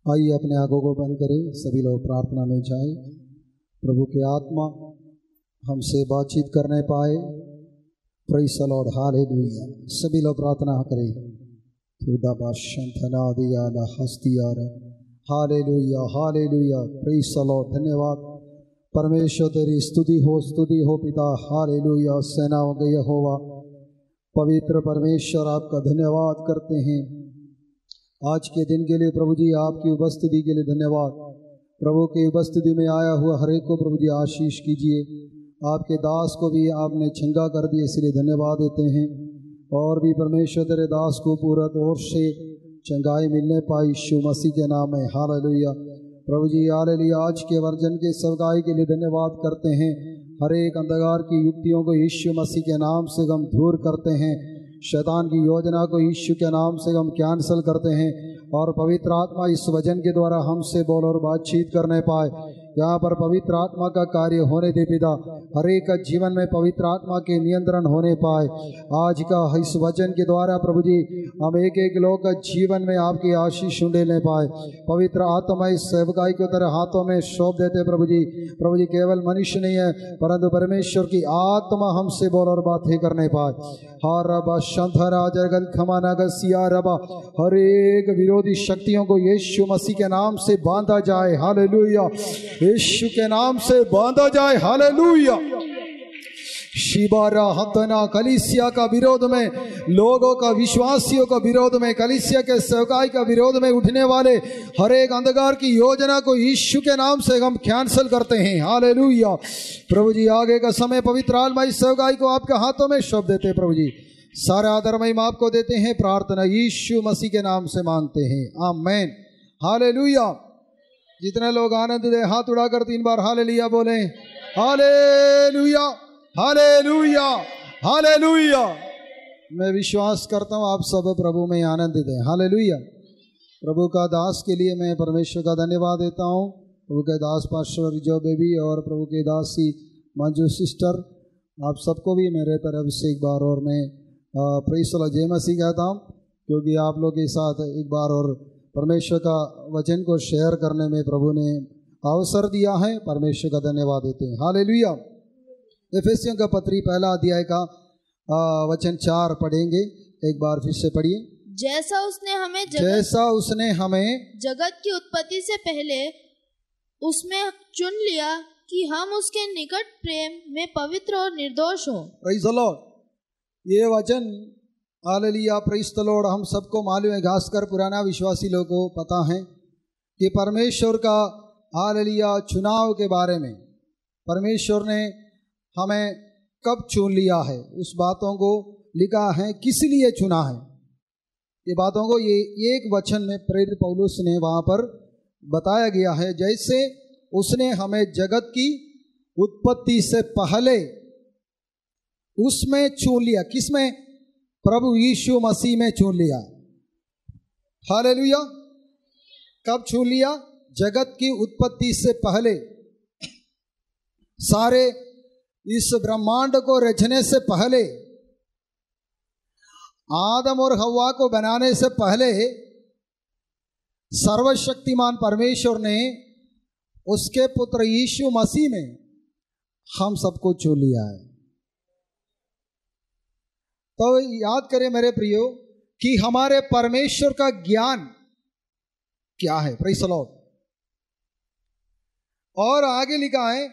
आइए अपने आंखों को बंद करें, सभी लोग प्रार्थना में जाएं। प्रभु की आत्मा हमसे बातचीत करने पाए। Praise the lord, hallelujah. सभी लोग प्रार्थना करें। Hallelujah hallelujah, praise the Lord. धन्यवाद परमेश्वर, तेरी स्तुति हो पिता। हालेलुया, सेनाओं के यहोवा पवित्र परमेश्वर, आपका धन्यवाद करते हैं आज के दिन के लिए। प्रभु जी, आपकी उपस्थिति के लिए धन्यवाद। प्रभु की उपस्थिति में आया हुआ हर एक को प्रभु जी आशीष कीजिए। आपके दास को भी आपने चंगा कर दिया, इसलिए धन्यवाद देते हैं। और भी परमेश्वर, तेरे दास को पूरा तौर से चंगाई मिलने पाई यीशु मसीह के नाम में। हालेलुया प्रभु जी, हालेलुया। आज के वर्जन के सगाई के लिए धन्यवाद करते हैं। हर एक अंधकार की युक्तियों को यीशु मसीह के नाम से हम दूर करते हैं। शैतान की योजना को यीशु के नाम से हम कैंसल करते हैं। और पवित्र आत्मा इस वचन के द्वारा हमसे बोल और बातचीत करने पाए। यहाँ पर पवित्र आत्मा का कार्य होने दे पिता। हर एक का जीवन में पवित्र आत्मा के नियंत्रण होने पाए। आज का इस वचन के द्वारा प्रभु जी, हम एक एक लोग का जीवन में आपकी आशीष उंडेलने पाए। पवित्र आत्मा इस सेवकाई को तेरे हाथों में सौंप देते प्रभु जी। प्रभु जी, केवल मनुष्य नहीं है परंतु परमेश्वर की आत्मा हमसे बोल और बातें करने पाए। हर रबा शंधरा जगल खमाना गसिया रबा, हर एक विरोधी शक्तियों को यीशु मसीह के नाम से बांधा जाए। हालेलुया, यीशु के नाम से बांधा जाए। हालेलुया। शिबारा हतना कलीसिया का विरोध में, लोगों का, विश्वासियों का विरोध में, कलीसिया के सेवकाई का विरोध में उठने वाले हर एक अंधकार की योजना को यीशु के नाम से हम कैंसल करते हैं। हालेलुया प्रभु जी, आगे का समय पवित्र आत्मा इस सेवकाई को आपके हाथों में सौंप देते प्रभु जी। सारा आदर महिमा आपको देते हैं। प्रार्थना यीशु मसीह के नाम से मांगते हैं, आमीन। हालेलुया। जितने लोग आनंद दे हाथ उड़ाकर 3 बार हालेलुया बोले। Hallelujah hallelujah hallelujah. मैं विश्वास करता हूँ आप सब प्रभु में आनंदित हैं। हालेलुया। प्रभु का दास के लिए मैं परमेश्वर का धन्यवाद देता हूँ। प्रभु के दास पास्टर जो बेबी और प्रभु के दासी मंजू सिस्टर, आप सबको भी मेरे तरफ से एक बार और मैं प्रेज़ द लॉर्ड जय मसीह कहता हूँ, क्योंकि आप लोग के साथ एक बार और परमेश्वर का वचन को शेयर करने में प्रभु ने अवसर दिया है। परमेश्वर का धन्यवाद देते हैं। हालेलुया। एफेसियों का पत्री पहला अध्याय का वचन 4 पढ़ेंगे। एक बार फिर से पढ़िए। जैसा उसने हमें जगत की उत्पत्ति से पहले उसमें चुन लिया कि हम उसके निकट प्रेम में पवित्र और निर्दोष हो। Praise the Lord. ये वचन हालेलुया, प्रेज़ द लॉर्ड, हम सबको मालूम है, खासकर पुराना विश्वासी लोगों को पता है कि परमेश्वर का हालेलुया चुनाव के बारे में परमेश्वर ने हमें कब चुन लिया है, उस बातों को लिखा है, किस लिए चुना है। ये बातों को ये एक वचन में प्रेरित पौलुस ने वहाँ पर बताया गया है। जैसे उसने हमें जगत की उत्पत्ति से पहले उसमें चुन लिया। किसमें? प्रभु यीशु मसीह में चुन लिया। हालेलुया। कब चुन लिया? जगत की उत्पत्ति से पहले, सारे इस ब्रह्मांड को रचने से पहले, आदम और हव्वा को बनाने से पहले सर्वशक्तिमान परमेश्वर ने उसके पुत्र यीशु मसीह में हम सबको चुन लिया है। तो याद करें मेरे प्रियो कि हमारे परमेश्वर का ज्ञान क्या है। Praise the Lord. और आगे लिखा है,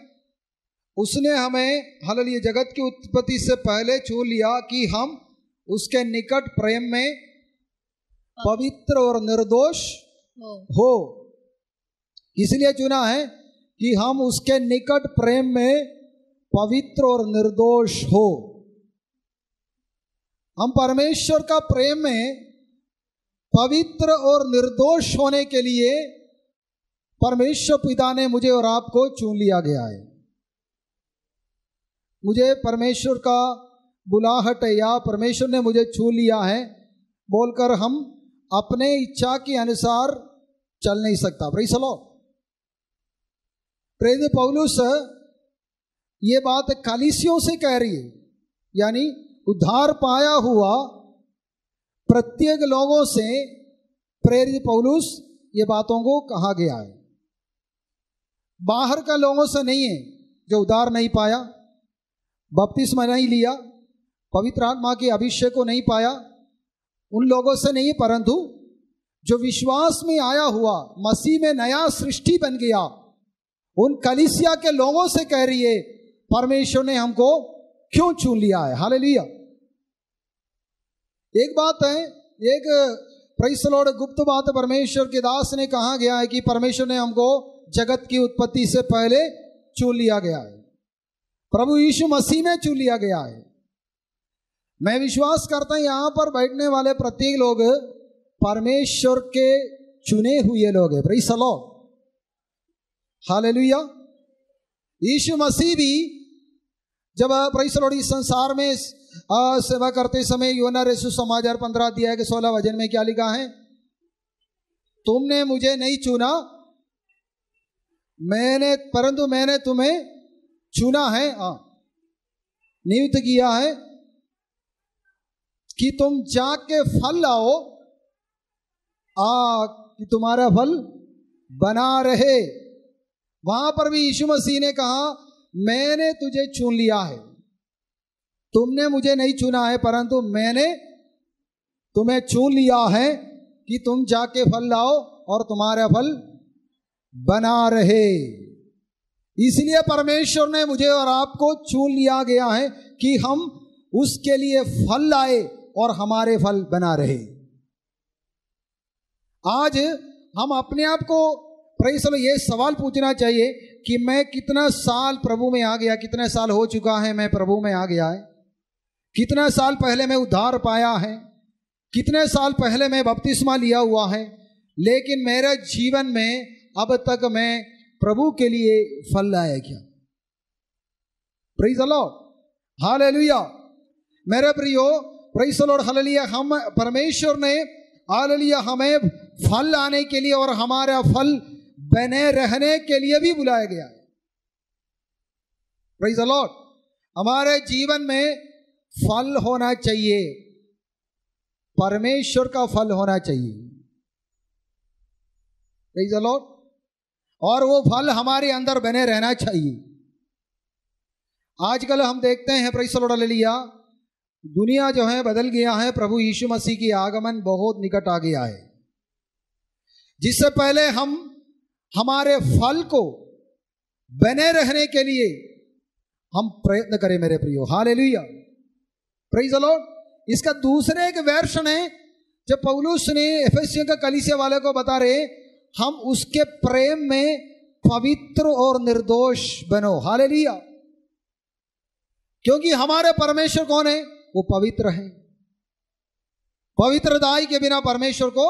उसने हमें हालेलुया जगत की उत्पत्ति से पहले चुन लिया कि हम उसके निकट प्रेम में पवित्र और निर्दोष हो। इसलिए चुना है कि हम उसके निकट प्रेम में पवित्र और निर्दोष हो। हम परमेश्वर का प्रेम में पवित्र और निर्दोष होने के लिए परमेश्वर पिता ने मुझे और आपको चुन लिया गया है। मुझे परमेश्वर का बुलाहट है या परमेश्वर ने मुझे चुन लिया है बोलकर हम अपने इच्छा के अनुसार चल नहीं सकता। Praise the Lord. प्रेरित पौलुस ये बात कलीसियों से कह रही है, यानी उद्धार पाया हुआ प्रत्येक लोगों से प्रेरित पौलुस ये बातों को कहा गया है। बाहर का लोगों से नहीं है जो उद्धार नहीं पाया, बपतिस्मा नहीं लिया, पवित्र आत्मा के अभिषेक को नहीं पाया, उन लोगों से नहीं, परंतु जो विश्वास में आया हुआ, मसीह में नया सृष्टि बन गया, उन कलीसिया के लोगों से कह रही है परमेश्वर ने हमको क्यों चुन लिया है। हालेलुया। एक बात है, एक प्रेज़ द लॉर्ड गुप्त बात परमेश्वर के दास ने कहा गया है कि परमेश्वर ने हमको जगत की उत्पत्ति से पहले चुन लिया गया है, प्रभु यीशु मसीह में चुन लिया गया है। मैं विश्वास करता हूं यहां पर बैठने वाले प्रत्येक लोग परमेश्वर के चुने हुए लोग हैं। Praise the lord, hallelujah. Yeshu Masih भी जब प्रेज़ द लॉर्ड इस संसार में सेवा करते समय यूहन्ना रसूल समाचार 15 अध्याय के 16 वचन में क्या लिखा है? तुमने मुझे नहीं चुना, परंतु मैंने तुम्हें चुना है, नियुक्त किया है कि तुम जाके फल लाओ, कि तुम्हारा फल बना रहे। वहां पर भी यीशु मसीह ने कहा मैंने तुझे चुन लिया है, तुमने मुझे नहीं चुना है, परंतु मैंने तुम्हें चुन लिया है कि तुम जाके फल लाओ और तुम्हारा फल बना रहे। इसलिए परमेश्वर ने मुझे और आपको चुन लिया गया है कि हम उसके लिए फल लाए और हमारे फल बना रहे। आज हम अपने आप को प्रेज़ द लॉर्ड ये सवाल पूछना चाहिए कि मैं कितना साल प्रभु में आ गया, कितने साल हो चुका है मैं प्रभु में आ गया है, कितने साल पहले मैं उद्धार पाया है, कितने साल पहले मैं बपतिस्मा लिया हुआ है, लेकिन मेरे जीवन में अब तक मैं प्रभु के लिए फल लाया क्या? Praise the lord, hallelujah. मेरे प्रियो, प्रेज़ द लॉर्ड, हालेलुया। हम परमेश्वर ने हालेलुया हमें फल लाने के लिए और हमारा फल बने रहने के लिए भी बुलाया गया है। प्रेज़ द लॉर्ड, हमारे जीवन में फल होना चाहिए, परमेश्वर का फल होना चाहिए। प्रेज़ द लॉर्ड, और वो फल हमारे अंदर बने रहना चाहिए। आजकल हम देखते हैं प्रेज़ द लॉर्ड, हालेलुया, दुनिया जो है बदल गया है। प्रभु यीशु मसीह की आगमन बहुत निकट आ गया है। जिससे पहले हम हमारे फल को बने रहने के लिए हम प्रयत्न करें मेरे प्रियो, हालेलुया, प्रेज़ द लॉर्ड। इसका दूसरे एक वर्षन है जब पौलुस ने एफेसियों के कलीसिया वाले को बता रहे हम उसके प्रेम में पवित्र और निर्दोष बनो, हालेलुया। क्योंकि हमारे परमेश्वर कौन है? वो पवित्र है। पवित्रताई के बिना परमेश्वर को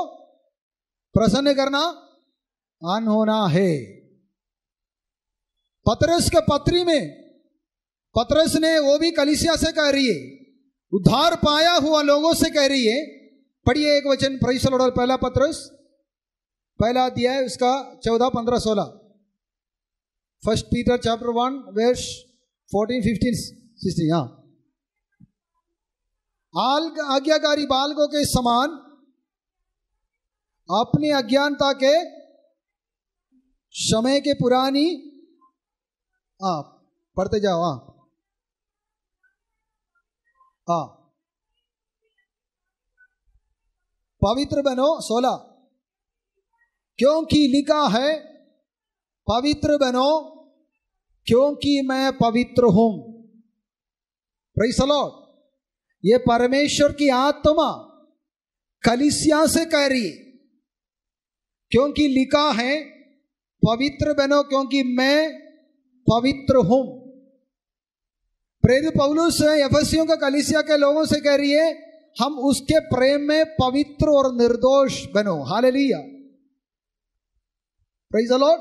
प्रसन्न करना अनहोना है। पतरस के पत्री में पतरस ने वो भी कलीसिया से कह रही है, उद्धार पाया हुआ लोगों से कह रही है। पढ़िए एक वचन, प्रेज़ द लॉर्ड, पहला पतरस पहला अध्याय उसका 14, 15, 16। First Peter chapter 1 verse 14, 15, 16। हाँ, आज्ञाकारी बालकों के समान अपनी अज्ञानता के समय के पुरानी, पढ़ते जाओ, पवित्र बनो, 16, क्योंकि लिखा है पवित्र बनो क्योंकि मैं पवित्र हूं। प्रेज़ द लॉर्ड, ये परमेश्वर की आत्मा कलीसिया से कह रही है, क्योंकि लिखा है पवित्र बनो क्योंकि मैं पवित्र हूं। प्रेरित पौलुस एफेसियों के कलीसिया के लोगों से कह रही है हम उसके प्रेम में पवित्र और निर्दोष बनो, हालेलुया, प्रेज़ द लॉर्ड।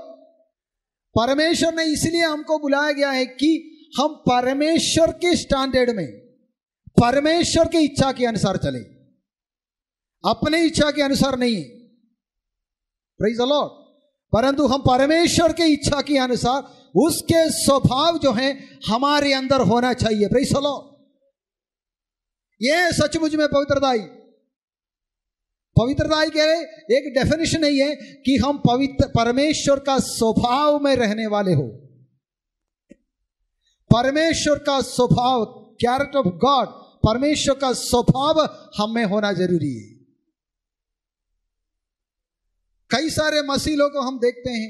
परमेश्वर ने इसलिए हमको बुलाया गया है कि हम परमेश्वर के स्टैंडर्ड में, परमेश्वर की इच्छा के अनुसार चले, अपने इच्छा के अनुसार नहीं, प्रेज़ द लॉर्ड, परंतु हम परमेश्वर की इच्छा के अनुसार उसके स्वभाव जो है हमारे अंदर होना चाहिए। प्रेज़ द लॉर्ड, ये सचमुच में पवित्रताई पवित्रता के एक डेफिनेशन नहीं है कि हम पवित्र परमेश्वर का स्वभाव में रहने वाले हो। परमेश्वर का स्वभाव, कैरेक्टर ऑफ गॉड, परमेश्वर का स्वभाव हम में होना जरूरी है। कई सारे मसीह लोग को हम देखते हैं,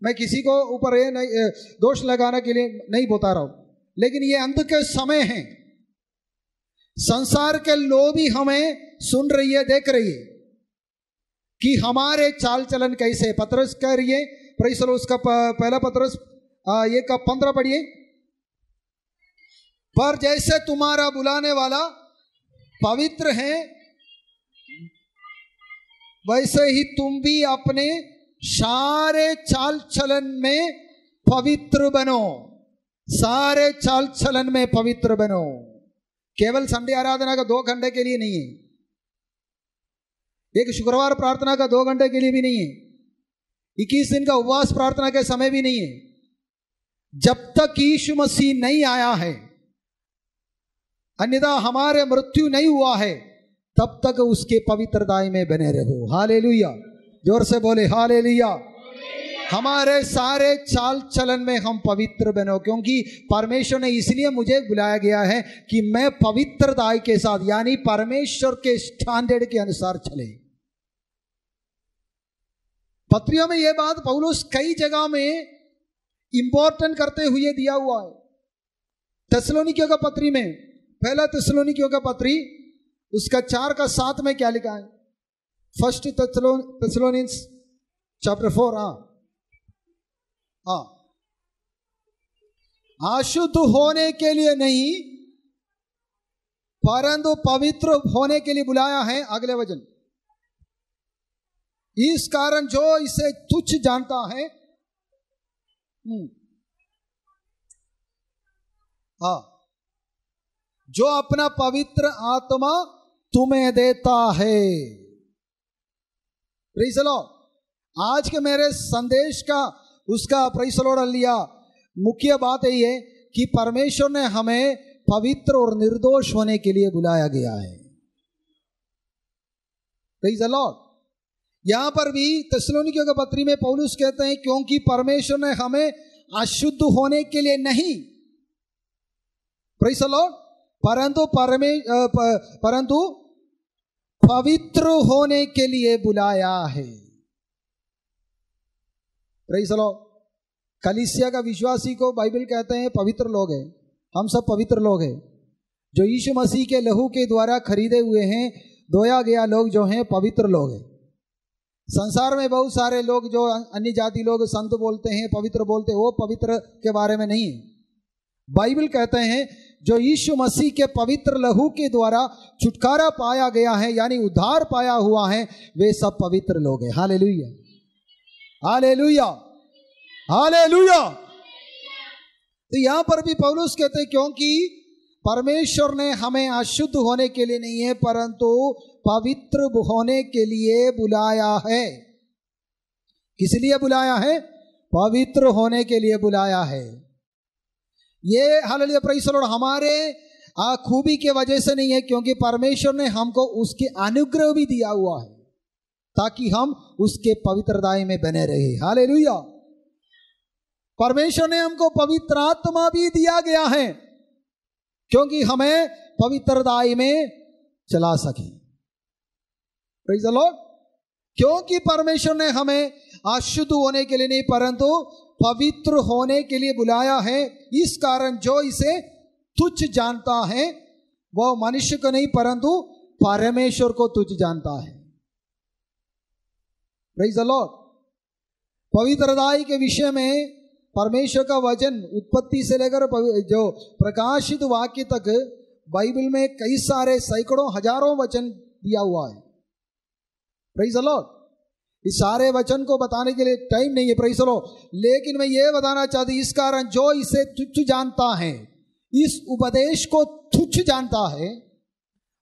मैं किसी को ऊपर ये नहीं दोष लगाने के लिए नहीं बता रहा हूं, लेकिन ये अंत के समय हैं, संसार के लोग भी हमें सुन रही है, देख रही है कि हमारे चाल चलन कैसे। पतरस कह रही है, प्रेज़ द लॉर्ड, उसका पहला पतरस ये का 15 पढ़िए। पर जैसे तुम्हारा बुलाने वाला पवित्र है, वैसे ही तुम भी अपने सारे चाल चलन में पवित्र बनो। सारे चाल चलन में पवित्र बनो। केवल संडे आराधना का 2 घंटे के लिए नहीं है, एक शुक्रवार प्रार्थना का 2 घंटे के लिए भी नहीं है, 21 दिन का उपवास प्रार्थना के समय भी नहीं है। जब तक यीशु मसीह नहीं आया है, अन्यथा हमारे मृत्यु नहीं हुआ है, तब तक उसके पवित्रता में बने रहो। हालेलुया, जोर से बोले हालेलुया। हमारे सारे चाल चलन में हम पवित्र बनो, क्योंकि परमेश्वर ने इसलिए मुझे बुलाया गया है कि मैं पवित्रता के साथ, यानी परमेश्वर के स्टैंडर्ड के अनुसार चले। पत्रियों में यह बात पौलुस कई जगह में इंपॉर्टेंट करते हुए दिया हुआ है। थिस्सलुनीकियों का पत्री में, पहला थिस्सलुनीकियों का पत्री उसका 4 का 7 में क्या लिखा है? First Thessalonians chapter 4। अशुद्ध होने के लिए नहीं, परंतु पवित्र होने के लिए बुलाया है। अगले वचन, इस कारण जो इसे तुच्छ जानता है, जो अपना पवित्र आत्मा तुम्हें देता है। Praise the Lord. आज के मेरे संदेश का उसका प्रेज़ द लॉर्ड लिया मुख्य बात यही है कि परमेश्वर ने हमें पवित्र और निर्दोष होने के लिए बुलाया गया है। Praise the Lord. यहां पर भी थिस्सलुनीकियों के पत्री में पौलुस कहते हैं, क्योंकि परमेश्वर ने हमें अशुद्ध होने के लिए नहीं, प्रेज़ द लॉर्ड, परंतु पवित्र होने के लिए बुलाया है। Praise the Lord. कलीसिया का विश्वासी को बाइबल कहते हैं पवित्र लोग हैं। हम सब पवित्र लोग हैं, जो यीशु मसीह के लहू के द्वारा खरीदे हुए हैं, धोया गया लोग जो हैं, पवित्र लोग हैं। संसार में बहुत सारे लोग जो अन्य जाति लोग संत बोलते हैं, पवित्र बोलते हैं, वो पवित्र के बारे में नहीं है। बाइबल कहते हैं जो यीशु मसीह के पवित्र लहू के द्वारा छुटकारा पाया गया है, यानी उद्धार पाया हुआ है, वे सब पवित्र लोग हैं। Hallelujah, hallelujah, hallelujah. तो यहां पर भी पौलुस कहते हैं, क्योंकि परमेश्वर ने हमें अशुद्ध होने के लिए नहीं है, परंतु पवित्र होने के लिए बुलाया है। किस लिए बुलाया है? पवित्र होने के लिए बुलाया है। ये हालेलुया, प्रेज़ द लॉर्ड, हमारे खूबी के वजह से नहीं है, क्योंकि परमेश्वर ने हमको उसके अनुग्रह भी दिया हुआ है ताकि हम उसके पवित्रता में बने रहे। हालेलुया। परमेश्वर ने हमको पवित्र आत्मा भी दिया गया है, क्योंकि हमें पवित्रता में चला सके। Praise the Lord. क्योंकि परमेश्वर ने हमें अशुद्ध होने के लिए नहीं, परंतु पवित्र होने के लिए बुलाया है। इस कारण जो इसे तुच्छ जानता है, वह मनुष्य को नहीं, परंतु परमेश्वर को तुच्छ जानता है। Praise the Lord. पवित्रता के विषय में परमेश्वर का वचन उत्पत्ति से लेकर जो प्रकाशित वाक्य तक बाइबल में कई सारे सैकड़ों हजारों वचन दिया हुआ है। Praise the Lord. इस सारे वचन को बताने के लिए टाइम नहीं है, प्रेज़ द लॉर्ड, लेकिन मैं ये बताना चाहती, इस कारण जो इसे तुच्छ जानता है, इस उपदेश को तुच्छ जानता है,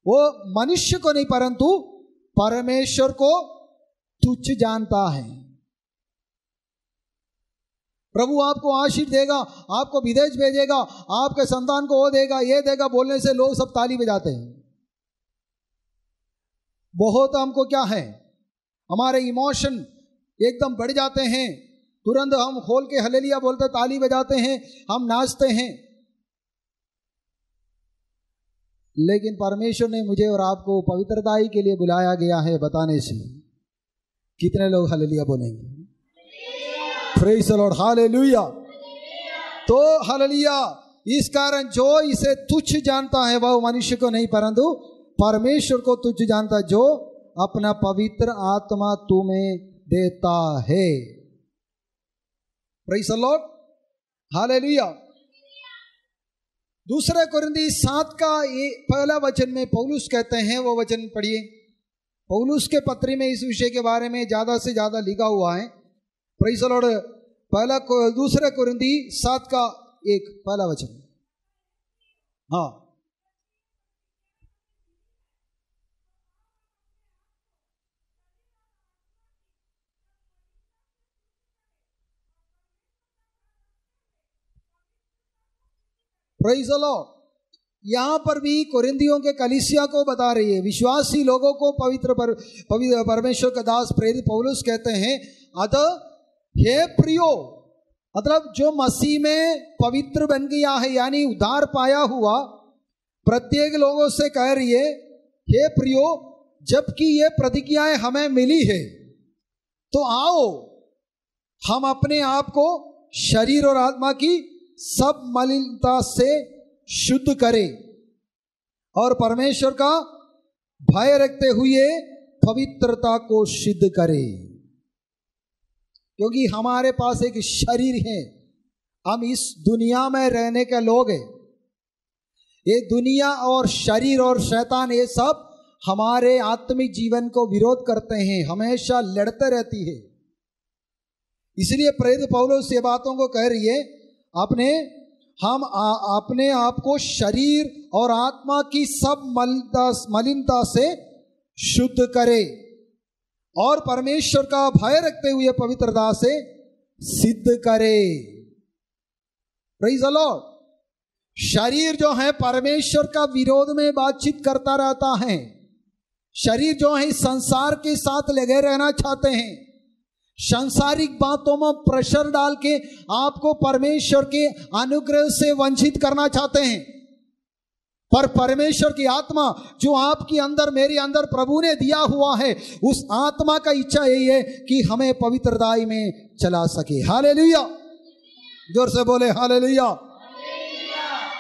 वो मनुष्य को नहीं, परंतु परमेश्वर को तुच्छ जानता है। प्रभु आपको आशीष देगा, आपको विदेश भेजेगा, आपके संतान को वो देगा, ये देगा, बोलने से लोग सब ताली बजाते हैं। बहुत हमको क्या है, हमारे इमोशन एकदम बढ़ जाते हैं, तुरंत हम खोल के हालेलुया बोलते, ताली बजाते हैं, हम नाचते हैं। लेकिन परमेश्वर ने मुझे और आपको पवित्रताई के लिए बुलाया गया है बताने से कितने लोग हालेलुया बोलेंगे? Praise the lord, hallelujah. तो हालेलुया, इस कारण जो इसे तुच्छ जानता है वह मनुष्य को नहीं परंतु परमेश्वर को तुच्छ जानता है, जो अपना पवित्र आत्मा तुम्हें देता है। Praise the lord, hallelujah. दूसरे कुरिन्थी 7 का पहला वचन में पौलुस कहते हैं, वो वचन पढ़िए। पौलुस के पत्री में इस विषय के बारे में ज्यादा से ज्यादा लिखा हुआ है। प्रेज़ द लॉर्ड, दूसरे कुरिन्थी 7 का 1 पहला वचन। हाँ, प्रेज़ द लॉर्ड। यहां पर भी कोरिन्थियों के कलीसिया को बता रही है, विश्वासी लोगों को पवित्र परमेश्वर का दास प्रेरित पौलुस कहते हैं, अतः हे प्रियो, मतलब जो मसीह में पवित्र बन गया है यानी उद्धार पाया हुआ प्रत्येक लोगों से कह रही है, हे प्रियो, जबकि ये प्रतिज्ञाएं हमें मिली है तो आओ हम अपने आप को शरीर और आत्मा की सब मलिनता से शुद्ध करें और परमेश्वर का भय रखते हुए पवित्रता को सिद्ध करें। क्योंकि हमारे पास एक शरीर है, हम इस दुनिया में रहने के लोग हैं। ये दुनिया और शरीर और शैतान ये सब हमारे आत्मिक जीवन को विरोध करते हैं, हमेशा लड़ते रहती है। इसलिए प्रेरित पौलुस ये बातों को कह रही है, अपने आप को शरीर और आत्मा की सब मलिनता से शुद्ध करे और परमेश्वर का भय रखते हुए पवित्रता से सिद्ध करे। Praise the Lord. शरीर जो है परमेश्वर का विरोध में बातचीत करता रहता है। शरीर जो है संसार के साथ लगे रहना चाहते हैं, सांसारिक बातों में प्रेशर डाल के आपको परमेश्वर के अनुग्रह से वंचित करना चाहते हैं। पर परमेश्वर की आत्मा जो आपके अंदर मेरे अंदर प्रभु ने दिया हुआ है, उस आत्मा का इच्छा यही है कि हमें पवित्रताई में चला सके। हालेलुया, जोर से बोले हालेलुया।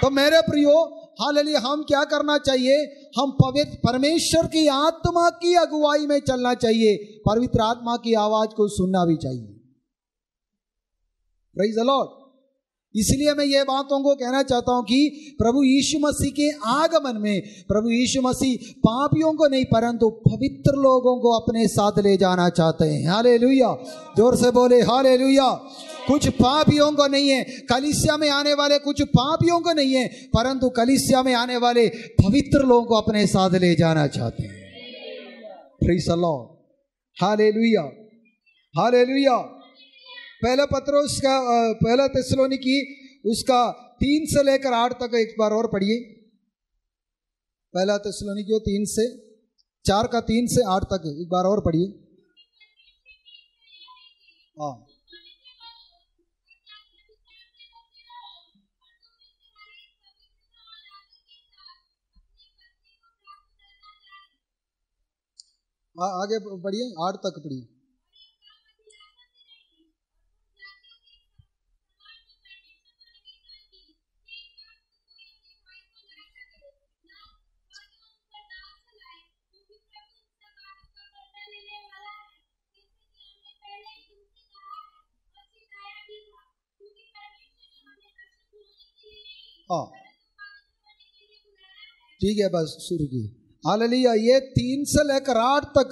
तो मेरे प्रियो, हालेलुया, हम क्या करना चाहिए? हम पवित्र परमेश्वर की आत्मा की अगुवाई में चलना चाहिए, पवित्र आत्मा की आवाज को सुनना भी चाहिए। Praise the Lord. इसलिए मैं ये बातों को कहना चाहता हूं कि प्रभु यीशु मसीह के आगमन में प्रभु यीशु मसीह पापियों को नहीं परंतु पवित्र लोगों को अपने साथ ले जाना चाहते हैं। हालेलुया, जोर से बोले हालेलुया। कुछ पापियों को नहीं है, कलीसिया में आने वाले कुछ पापियों को नहीं है, परंतु कलीसिया में आने वाले पवित्र लोगों को अपने साथ ले जाना चाहते हैं। Praise the lord, hallelujah, hallelujah. पहला थिस्सलुनीकी उसका 3 से लेकर 8 तक एक बार और पढ़िए। पहला थिस्सलुनीकी 3 से 4 का 3 से 8 तक एक बार और पढ़िए। हाँ, आगे पढ़िए, 8 तक पढ़िए। हाँ, ठीक है, बस शुरू की। हालेलुया। ये 3 से लेकर 8 तक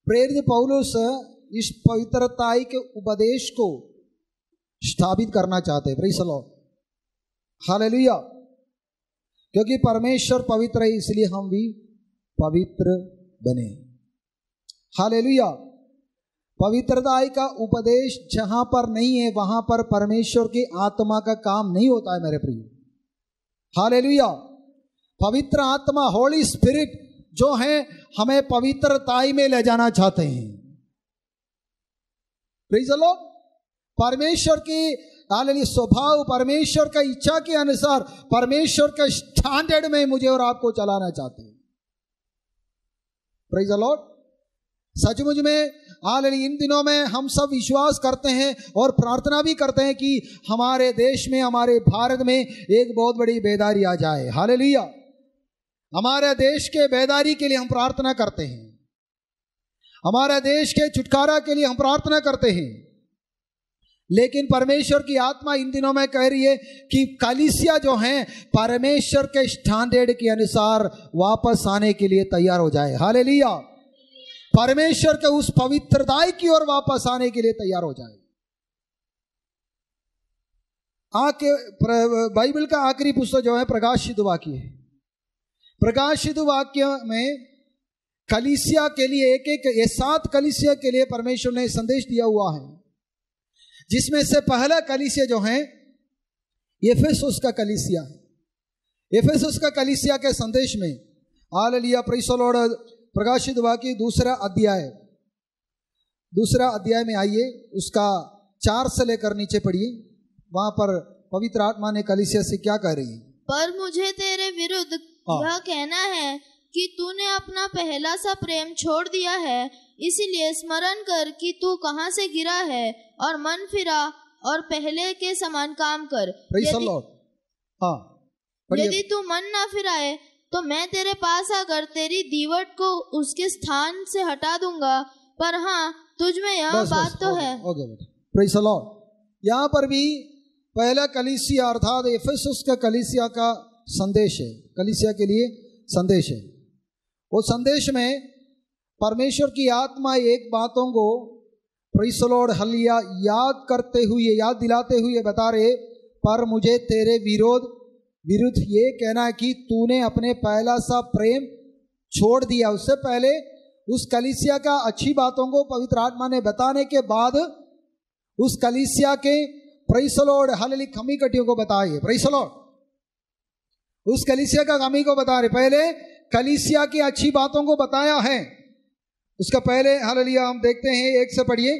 प्रेरित पौलुस इस पवित्रताई के उपदेश को स्थापित करना चाहते हैं। Praise the lord, hallelujah. क्योंकि परमेश्वर पवित्र है, इसलिए हम भी पवित्र बने। हालेलुया। पवित्रताई का उपदेश जहां पर नहीं है वहां पर परमेश्वर की आत्मा का काम नहीं होता है मेरे प्रिय। हालेलुया। पवित्र आत्मा, होली स्पिरिट जो हैं हमें पवित्रताई में ले जाना चाहते हैं। Praise the Lord. परमेश्वर की हालेलुया स्वभाव, परमेश्वर का इच्छा के अनुसार, परमेश्वर के स्टैंडर्ड में मुझे और आपको चलाना चाहते हैं। Praise the Lord. सचमुच में हालेलुया इन दिनों में हम सब विश्वास करते हैं और प्रार्थना भी करते हैं कि हमारे देश में, हमारे भारत में एक बहुत बड़ी बेदारी आ जाए। हालेलुया। हमारे देश के बेदारी के लिए हम प्रार्थना करते हैं, हमारे देश के छुटकारा के लिए हम प्रार्थना करते हैं। लेकिन परमेश्वर की आत्मा इन दिनों में कह रही है कि कलीसिया जो हैं परमेश्वर के स्टैंडर्ड के अनुसार वापस आने के लिए तैयार हो जाए। हालेलुया। परमेश्वर के उस पवित्रताई की ओर वापस आने के लिए तैयार हो जाए। बाइबल का आखिरी पुस्तक जो है प्रकाशित वाक्य है। प्रकाशित वाक्य में कलीसिया के लिए ये 7 कलीसिया के लिए परमेश्वर ने संदेश दिया हुआ है, जिसमें से पहला कलीसिया जो है एफेसुस का कलीसिया है। एफेसुस का कलीसिया के संदेश में हालेलुया प्रेज़ द लॉर्ड प्रकाशित वाक्य दूसरा अध्याय में आइए, उसका 4 से लेकर नीचे पढ़िए। वहां पर पवित्र आत्मा ने कलीसिया से क्या कह रही है? पर मुझे तेरे विरुद्ध यह कहना है कि तूने अपना पहला सा प्रेम छोड़ दिया है। इसीलिए स्मरण कर कि तू कहाँ से गिरा है और मन फिरा और पहले के समान काम कर। यदि तू मन ना फिराए तो मैं तेरे पास आकर तेरी दीवट को उसके स्थान से हटा दूंगा। पर हाँ, तुझ में यह बात तो है। Praise the Lord. यहाँ पर भी पहला कलीसिया अर्थात एफेसुस का कलीसिया का संदेश है, कलीसिया के लिए संदेश है। वो संदेश में परमेश्वर की आत्मा एक बातों को प्रेज़ द लॉर्ड हालेलुया याद करते हुए, याद दिलाते हुए बता रहे, पर मुझे तेरे विरुद्ध ये कहना है कि तूने अपने पहला सा प्रेम छोड़ दिया। उससे पहले उस कलीसिया का अच्छी बातों को पवित्र आत्मा ने बताने के बाद उस कलीसिया के प्रेज़ द लॉर्ड हालेलुया कमी कटियों को बताइए। Praise the Lord. उस कलीसिया का कमी को बता रहे, पहले कलीसिया की अच्छी बातों को बताया है। उसका पहले हालेलुया हम देखते हैं 1 से पढ़िए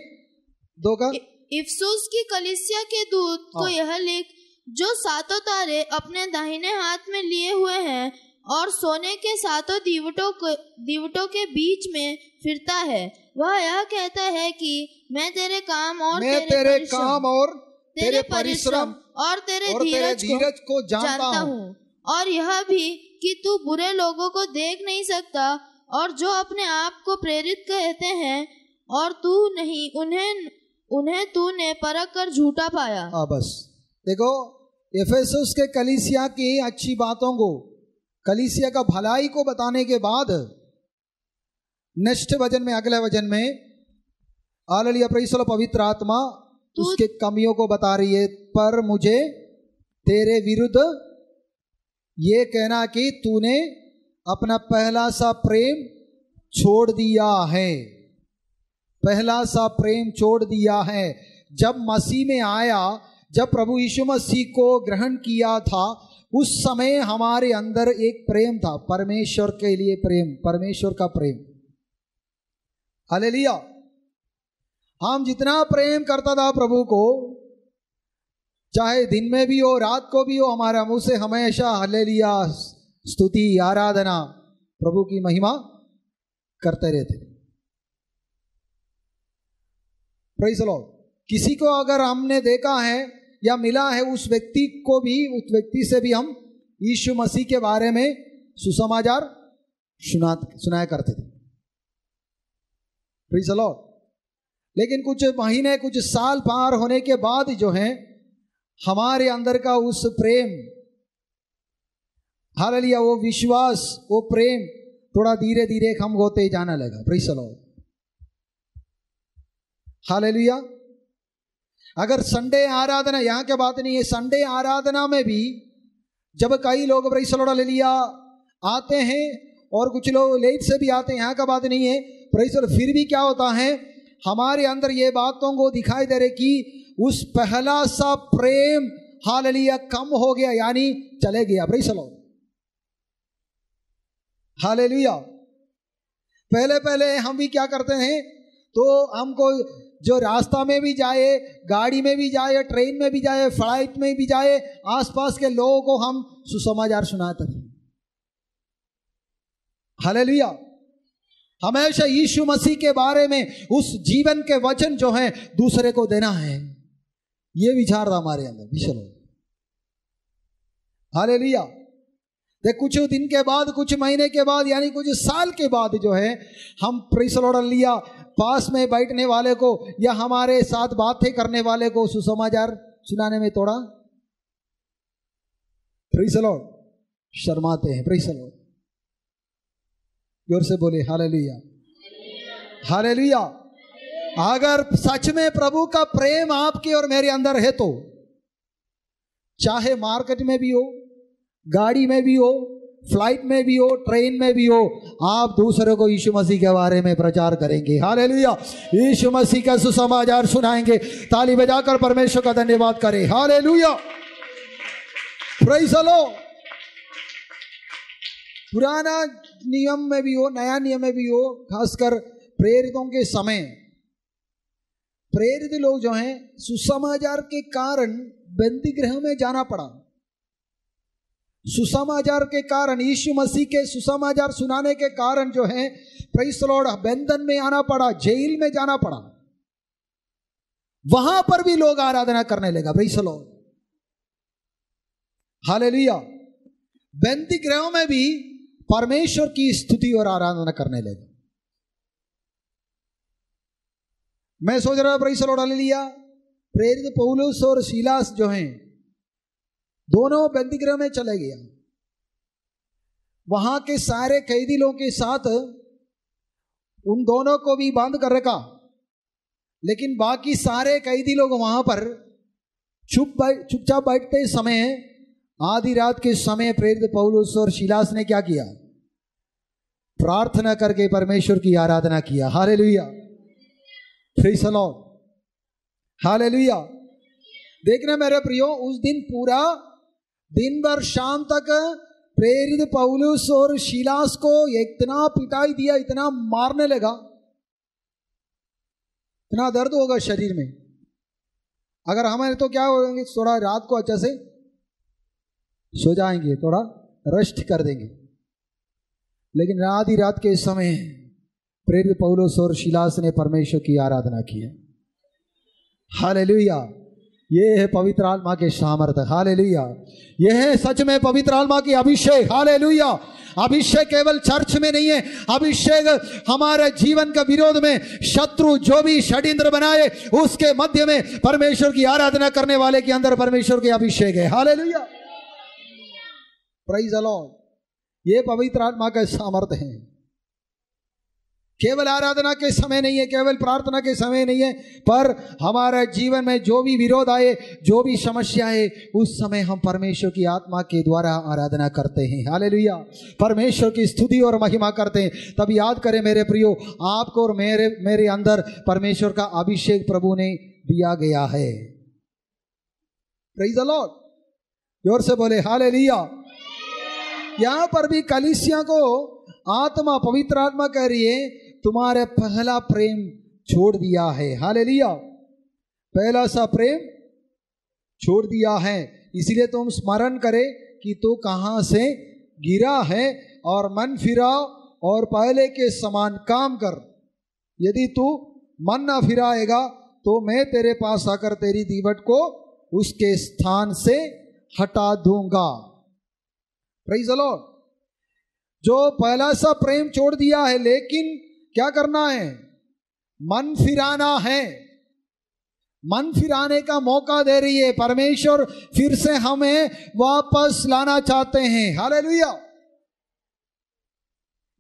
2 का। इफिसुस की कलीसिया के दूत को यह लिख, जो 7 तारे अपने दाहिने हाथ में लिए हुए हैं और सोने के 7 दीवटों के बीच में फिरता है, वह यह कहता है कि मैं तेरे काम और तेरे परिश्रम और तेरे धीरज को जानता हूँ, और यह भी कि तू बुरे लोगों को देख नहीं सकता, और जो अपने आप को प्रेरित कहते हैं और तू नहीं, उन्हें तूने परख कर झूठा पाया। बस देखो, एफेसुस के कलीसिया की अच्छी बातों को, कलीसिया का भलाई को बताने के बाद नेक्स्ट वचन में, अगले वचन में हालेलुया प्रेज़ द लॉर्ड पवित्र आत्मा उसके कमियों को बता रही है। पर मुझे तेरे विरुद्ध ये कहना कि तूने अपना पहला सा प्रेम छोड़ दिया है। पहला सा प्रेम छोड़ दिया है। जब मसीह में आया, जब प्रभु यीशु मसीह को ग्रहण किया था, उस समय हमारे अंदर एक प्रेम था, परमेश्वर के लिए प्रेम, परमेश्वर का प्रेम। हालेलुया। हम जितना प्रेम करता था प्रभु को, चाहे दिन में भी हो रात को भी हो, हमारा मुंह से हमेशा हालेलुया स्तुति आराधना प्रभु की महिमा करते रहते। Praise the Lord. किसी को अगर हमने देखा है या मिला है, उस व्यक्ति को भी, उस व्यक्ति से भी हम यीशु मसीह के बारे में सुसमाचार सुनाया करते थे। Praise the Lord. लेकिन कुछ महीने, कुछ साल पार होने के बाद जो है हमारे अंदर का उस प्रेम, हालेलुया, वो विश्वास, वो प्रेम थोड़ा धीरे धीरे कम होते जाने लगा। Praise the lord. हालेलुया। अगर संडे आराधना, यहाँ के बात नहीं है, संडे आराधना में भी जब कई लोग प्रेज़ द लॉर्ड हालेलुया आते हैं और कुछ लोग लेट से भी आते हैं, यहाँ का बात नहीं है। Praise the Lord. फिर भी क्या होता है, हमारे अंदर ये बातों को दिखाई दे रहे कि उस पहला सा प्रेम हालेलुया कम हो गया, यानी चले गया। Praise the lord. हालेलुया। पहले पहले हम भी क्या करते हैं, तो हमको जो रास्ता में भी जाए, गाड़ी में भी जाए, ट्रेन में भी जाए, फ्लाइट में भी जाए, आसपास के लोगों को हम सुसमाचार सुनाते हैं। हालेलुया। हमेशा यीशु मसीह के बारे में उस जीवन के वचन जो है दूसरे को देना है, ये विचार था हमारे अंदर। विशलो हालेलुया। देख, कुछ दिन के बाद, कुछ महीने के बाद, यानी कुछ साल के बाद जो है, हम प्रेज़ द लॉर्ड लिया पास में बैठने वाले को या हमारे साथ बातें करने वाले को सुसमाचार सुनाने में थोड़ा प्रेज़ द लॉर्ड शर्माते हैं। प्रेज़ द लॉर्ड, जोर से बोले हालेलुया, हालेलुया। अगर सच में प्रभु का प्रेम आपके और मेरे अंदर है तो चाहे मार्केट में भी हो, गाड़ी में भी हो, फ्लाइट में भी हो, ट्रेन में भी हो, आप दूसरों को यीशु मसीह के बारे में प्रचार करेंगे। हालेलुया। यीशु मसीह का सुसमाचार सुनाएंगे। ताली बजाकर परमेश्वर का धन्यवाद करें। Hallelujah, praise the Lord. पुराना नियम में भी हो, नया नियम में भी हो, खासकर प्रेरितों के समय प्रेरित लोग जो हैं, सुसमाचार के कारण बंदी गृह में जाना पड़ा। सुसमाचार के कारण, यीशु मसीह के सुसमाचार सुनाने के कारण जो है, प्रेज़ द लॉर्ड, बंधन में आना पड़ा, जेल में जाना पड़ा। वहां पर भी लोग आराधना करने लगा। Praise the lord, hallelujah. बंदी गृहों में भी परमेश्वर की स्तुति और आराधना करने लगे। मैं सोच रहा, प्रेज़ द लॉर्ड, हालेलुया, प्रेरित पौलुस और सीलास जो हैं, दोनों बंदी गृह में चले गया। वहां के सारे कैदी लोगों के साथ उन दोनों को भी बंद कर रखा, लेकिन बाकी सारे कैदी लोग वहां पर चुपचाप बैठते समय, आधी रात के समय प्रेरित पौलुस और सीलास ने क्या किया? प्रार्थना करके परमेश्वर की आराधना किया। Hallelujah, praise the lord, hallelujah. देखना मेरे प्रियो, उस दिन पूरा दिन भर शाम तक प्रेरित पौलुस और सीलास को इतना पिटाई दिया, इतना मारने लगा, इतना दर्द होगा शरीर में। अगर हमारे तो क्या होंगे, थोड़ा रात को अच्छे से सो जाएंगे, थोड़ा रेस्ट कर देंगे, लेकिन आधी रात के समय प्रेरित पौलुस और सीलास ने परमेश्वर की आराधना की है। हालेलुया। ये है पवित्र आत्मा के सामर्थ्य। हालेलुया। ये है सच में पवित्र आत्मा की अभिषेक। हालेलुया। अभिषेक केवल चर्च में नहीं है, अभिषेक हमारे जीवन के विरोध में शत्रु जो भी षड्यंत्र बनाए, उसके मध्य में परमेश्वर की आराधना करने वाले के अंदर परमेश्वर की अभिषेक है। Hallelujah, praise the Lord. ये पवित्र आत्मा का सामर्थ्य है। केवल आराधना के समय नहीं है, केवल प्रार्थना के समय नहीं है, पर हमारे जीवन में जो भी विरोध आए, जो भी समस्या है, उस समय हम परमेश्वर की आत्मा के द्वारा आराधना करते हैं। हालेलुया, परमेश्वर की स्तुति और महिमा करते हैं। तब याद करें मेरे प्रियो, आपको और मेरे अंदर परमेश्वर का अभिषेक प्रभु ने दिया गया है। प्रेज़ द लॉर्ड, जोर से बोले हालेलुया। यहां पर भी कलीसिया को आत्मा, पवित्र आत्मा कह रही है, तुम्हारे पहला प्रेम छोड़ दिया है। हालेलुया, पहला सा प्रेम छोड़ दिया है। इसीलिए तुम स्मरण करे कि तू कहां से गिरा है और मन फिरा और पहले के समान काम कर। यदि तू मन ना फिराएगा तो मैं तेरे पास आकर तेरी दीवट को उसके स्थान से हटा दूंगा। Praise the Lord. जो पहला सा प्रेम छोड़ दिया है, लेकिन क्या करना है? मन फिराना है। मन फिराने का मौका दे रही है परमेश्वर, फिर से हमें वापस लाना चाहते हैं। हालेलुया।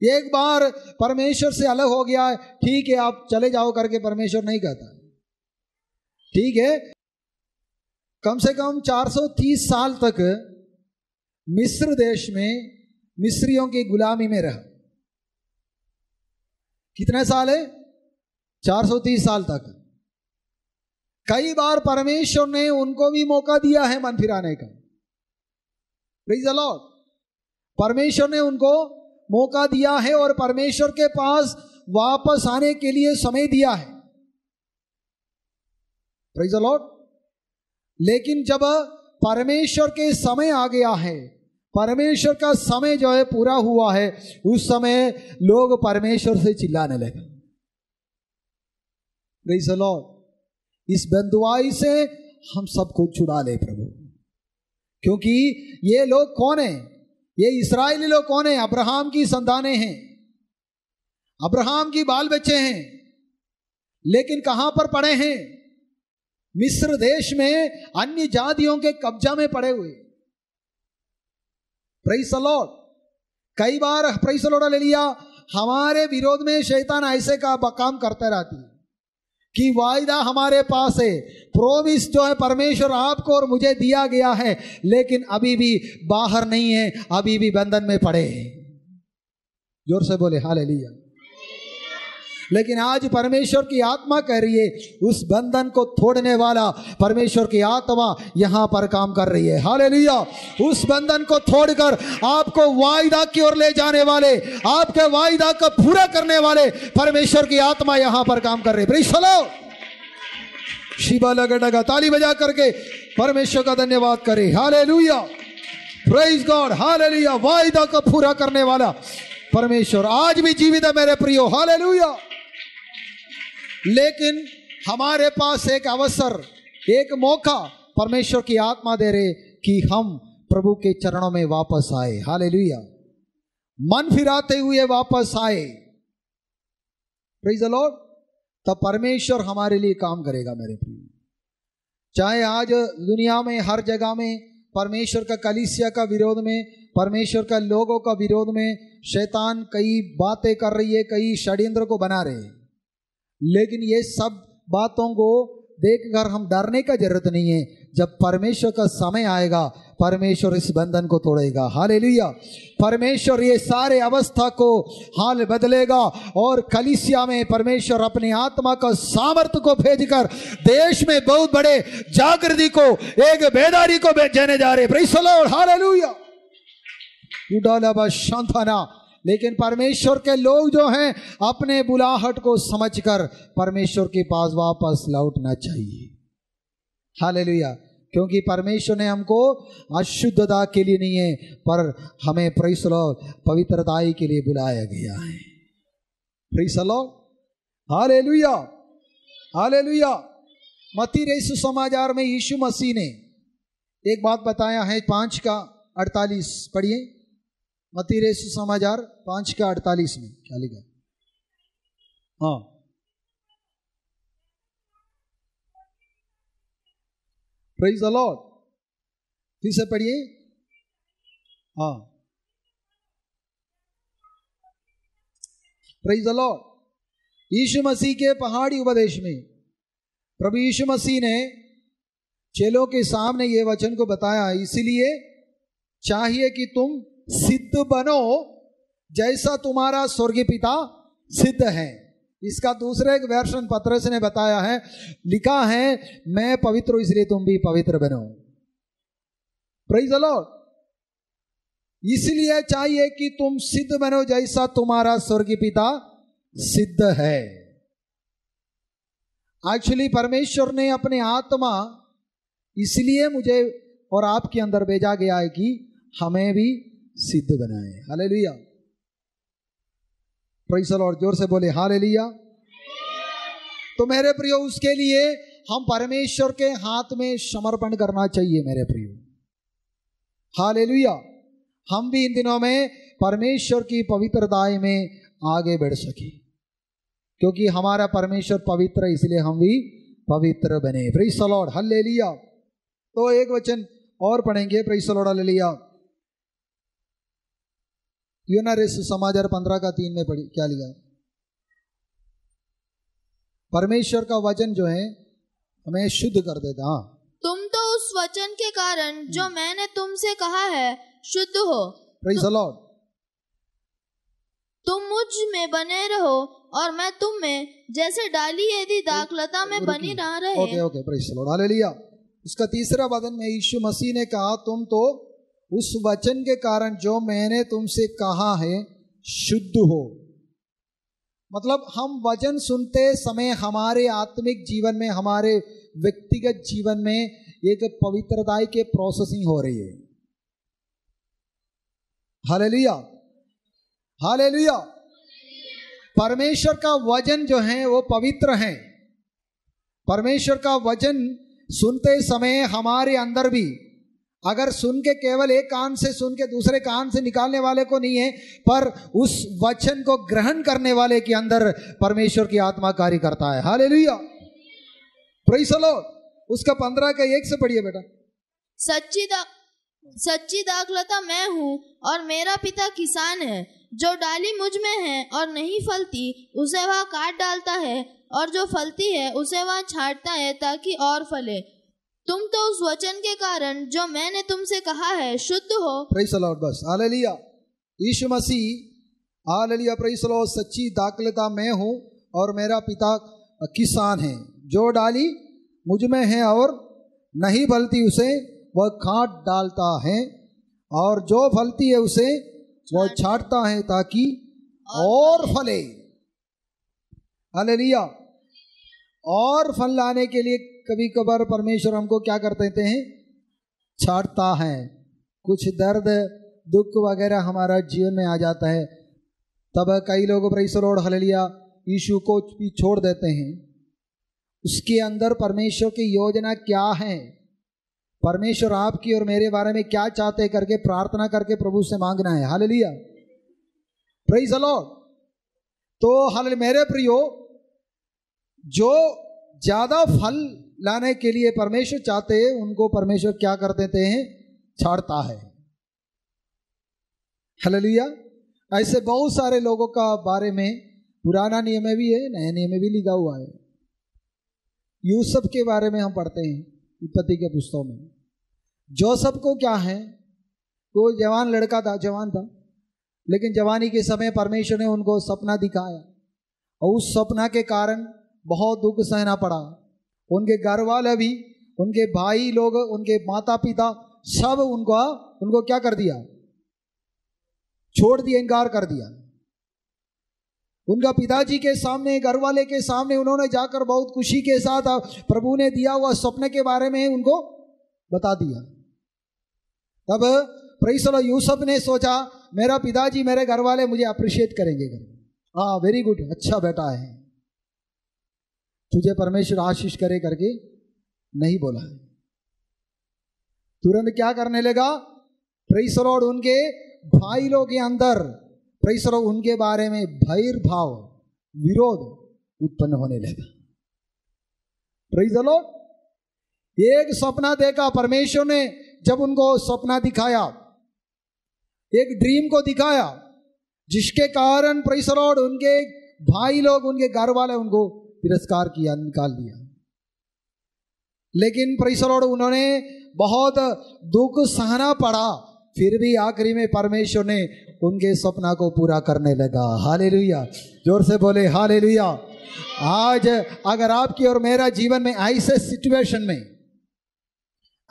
एक बार परमेश्वर से अलग हो गया है, ठीक है आप चले जाओ करके परमेश्वर नहीं कहता। ठीक है, कम से कम 430 साल तक मिस्र देश में मिस्रियों की गुलामी में रहा। कितने साल है? 430 साल तक। कई बार परमेश्वर ने उनको भी मौका दिया है मन फिराने का। Praise the Lord. परमेश्वर ने उनको मौका दिया है और परमेश्वर के पास वापस आने के लिए समय दिया है। Praise the Lord. लेकिन जब परमेश्वर के समय आ गया है, परमेश्वर का समय जो है पूरा हुआ है, उस समय लोग परमेश्वर से चिल्लाने लगे। Praise the Lord. इस बंधुआई से हम सबको छुड़ा ले प्रभु, क्योंकि ये लोग कौन है? ये इस्राएली लोग कौन है? अब्राहम की संतानें हैं, अब्राहम की बाल बच्चे हैं, लेकिन कहां पर पड़े हैं? मिस्र देश में अन्य जातियों के कब्जा में पड़े हुए। Praise the Lord. कई बार प्रेज़ द लॉर्ड हालेलुया हमारे विरोध में शैतान ऐसे का काम करते रहती है कि वायदा हमारे पास है, प्रोमिस जो है परमेश्वर आपको और मुझे दिया गया है, लेकिन अभी भी बाहर नहीं है, अभी भी बंधन में पड़े हैं। जोर से बोले हालेलुया। लेकिन आज परमेश्वर की आत्मा कह रही है, उस बंधन को तोड़ने वाला परमेश्वर की आत्मा यहां पर काम कर रही है। हालेलुया। उस बंधन को तोड़कर आपको वायदा की ओर ले जाने वाले, आपके वायदा को पूरा करने वाले परमेश्वर की आत्मा यहां पर काम कर रही है। Praise the Lord. शिबा लगडगा ताली बजा करके परमेश्वर का धन्यवाद करें। हालेलुया। Praise God. हालेलुया। वायदा को पूरा करने वाला परमेश्वर आज भी जीवित है मेरे प्रियो। हालेलुया। लेकिन हमारे पास एक अवसर, एक मौका परमेश्वर की आत्मा दे रहे कि हम प्रभु के चरणों में वापस आए। हालेलुया। मन फिराते हुए वापस आए। Praise the Lord. तब परमेश्वर हमारे लिए काम करेगा मेरे प्रिय। चाहे आज दुनिया में हर जगह में परमेश्वर का कलीसिया का विरोध में, परमेश्वर का लोगों का विरोध में शैतान कई बातें कर रही है, कई षड्यंत्र को बना रहे हैं, लेकिन ये सब बातों को देखकर हम डरने का जरूरत नहीं है। जब परमेश्वर का समय आएगा, परमेश्वर इस बंधन को तोड़ेगा। हालेलुया। परमेश्वर ये सारे अवस्था को हाल बदलेगा और कलीसिया में परमेश्वर अपनी आत्मा का सामर्थ्य को भेजकर देश में बहुत बड़े जागृति को, एक बेदारी को भेजने जा रहे। Praise the lord. हालेलुया। शांताना। लेकिन परमेश्वर के लोग जो हैं अपने बुलाहट को समझकर परमेश्वर के पास वापस लौटना चाहिए। हालेलुया। क्योंकि परमेश्वर ने हमको अशुद्धता के लिए नहीं है, पर हमें प्रेज़ द लॉर्ड पवित्रताई के लिए बुलाया गया है। Praise the lord. Hallelujah. Hallelujah. मत्ती रईस सुसमाचार में यीशु मसीह ने एक बात बताया है, 5:48 पढ़िए। मत्ती रईस सुसमाचार 5:48 में क्या लिखा? हाँ, प्रेज़ द लॉर्ड। फिर से पढ़िए। हाँ, प्रेज़ द लॉर्ड। यीशु मसीह के पहाड़ी उपदेश में प्रभु यीशु मसीह ने चेलों के सामने ये वचन को बताया, इसलिए चाहिए कि तुम सिद्ध बनो जैसा तुम्हारा स्वर्गीय पिता सिद्ध है। इसका दूसरा एक वर्षन पत्रस ने बताया है, लिखा है, मैं पवित्र हूं इसलिए तुम भी पवित्र बनो। Praise the Lord. इसलिए चाहिए कि तुम सिद्ध बनो जैसा तुम्हारा स्वर्गीय पिता सिद्ध है। एक्चुअली परमेश्वर ने अपने आत्मा इसलिए मुझे और आपके अंदर भेजा गया है कि हमें भी सिद्ध बनाए। हालेलुया। Praise the Lord. जोर से बोले हालेलुया। तो मेरे प्रियो, उसके लिए हम परमेश्वर के हाथ में समर्पण करना चाहिए मेरे प्रियो। हालेलुया। हम भी इन दिनों में परमेश्वर की पवित्रताई में आगे बढ़ सके, क्योंकि हमारा परमेश्वर पवित्र है, इसलिए हम भी पवित्र बने। Praise the lord. हालेलुया। तो एक वचन और पढ़ेंगे। Praise the lord. हालेलुया। यूहन्ना रईस सुसमाचार 15:3 में पढ़ी, क्या लिखा है? परमेश्वर का वचन जो है हमें शुद्ध कर देता। हाँ, तुम तो उस वचन के कारण जो मैंने तुमसे कहा है शुद्ध हो। Praise the Lord. तुम मुझ में बने रहो और मैं तुम में, जैसे डाली यदि दाखलता में बनी ना रहे। Okay, praise the lord. Hallelujah. उसका तीसरा वचन में यीशु मसीह ने कहा, तुम तो उस वचन के कारण जो मैंने तुमसे कहा है शुद्ध हो। मतलब हम वचन सुनते समय हमारे आत्मिक जीवन में, हमारे व्यक्तिगत जीवन में एक पवित्रता के प्रोसेसिंग हो रही है। Hallelujah, hallelujah. परमेश्वर का वचन जो है वो पवित्र है। परमेश्वर का वचन सुनते समय हमारे अंदर भी, अगर सुन के केवल एक कान से सुन के दूसरे कान से निकालने वाले को नहीं है, पर उस वचन को ग्रहण करने वाले के अंदर परमेश्वर की आत्मा कार्य करता है। Hallelujah, praise the Lord. उसका 15 का 1 से पढ़िए बेटा। सच्ची दाखलता मैं हूँ और मेरा पिता किसान है। जो डाली मुझ में है और नहीं फलती उसे वह काट डालता है, और जो फलती है उसे वह छांटता है ताकि और फले। तुम तो उस वचन के कारण जो मैंने तुमसे कहा है शुद्ध हो। Praise the lord. बस hallelujah, Yeshu Masih, hallelujah, praise the lord. सच्ची दाखलता मैं हूँ और मेरा पिता किसान है। जो डाली मुझ में है और नहीं फलती उसे वह काट डालता है, और जो फलती है उसे वह छांटता है ताकि और फले। हालेलुया। और फल लाने के लिए कभी कभार परमेश्वर हमको क्या कर देते हैं? छांटता है। कुछ दर्द दुख वगैरह हमारा जीवन में आ जाता है, तब कई लोग प्रेज़ द लॉर्ड, हालेलुया, यीशु को भी छोड़ देते हैं। उसके अंदर परमेश्वर की योजना क्या है, परमेश्वर आपकी और मेरे बारे में क्या चाहते करके प्रार्थना करके प्रभु से मांगना है। Hallelujah, praise the Lord. तो हालेलुया मेरे प्रियो, जो ज्यादा फल लाने के लिए परमेश्वर चाहते हैं उनको परमेश्वर क्या कर देते हैं? छाड़ता है। हालेलुया। ऐसे बहुत सारे लोगों का बारे में पुराना नियम में भी है, नया नियम में भी लिखा हुआ है। यूसुफ के बारे में हम पढ़ते हैं उत्पत्ति के पुस्तकों में। जोसेफ को क्या है, वो जवान लड़का था, जवान था, लेकिन जवानी के समय परमेश्वर ने उनको सपना दिखाया, और उस सपना के कारण बहुत दुख सहना पड़ा। उनके घर वाले भी, उनके भाई लोग, उनके माता पिता सब उनको क्या कर दिया? छोड़ दिया, इनकार कर दिया। उनका पिताजी के सामने, घर वाले के सामने उन्होंने जाकर बहुत खुशी के साथ प्रभु ने दिया हुआ सपने के बारे में उनको बता दिया। तब प्रेज़ द लॉर्ड, यूसुफ ने सोचा मेरा पिताजी, मेरे घर वाले मुझे अप्रिशिएट करेंगे। हाँ, वेरी गुड, अच्छा बेटा है, तुझे परमेश्वर आशीष करे करके नहीं बोला है। तुरंत क्या करने लगा? प्रेज़ द लॉर्ड, उनके भाई लोग के अंदर प्रेज़ द लॉर्ड उनके बारे में भैरभाव, विरोध उत्पन्न होने लगा। Praise the Lord. एक सपना देखा परमेश्वर ने, जब उनको सपना दिखाया, एक ड्रीम को दिखाया, जिसके कारण प्रेज़ द लॉर्ड उनके भाई लोग, उनके घर वाले उनको तिरस्कार किया, निकाल दिया। लेकिन प्रेज़ द लॉर्ड उन्होंने बहुत दुख सहना पड़ा, फिर भी आखिरी में परमेश्वर ने उनके सपना को पूरा करने लगा। हालेलुया, जोर से बोले हालेलुया। आज अगर आपकी और मेरा जीवन में ऐसे सिचुएशन में,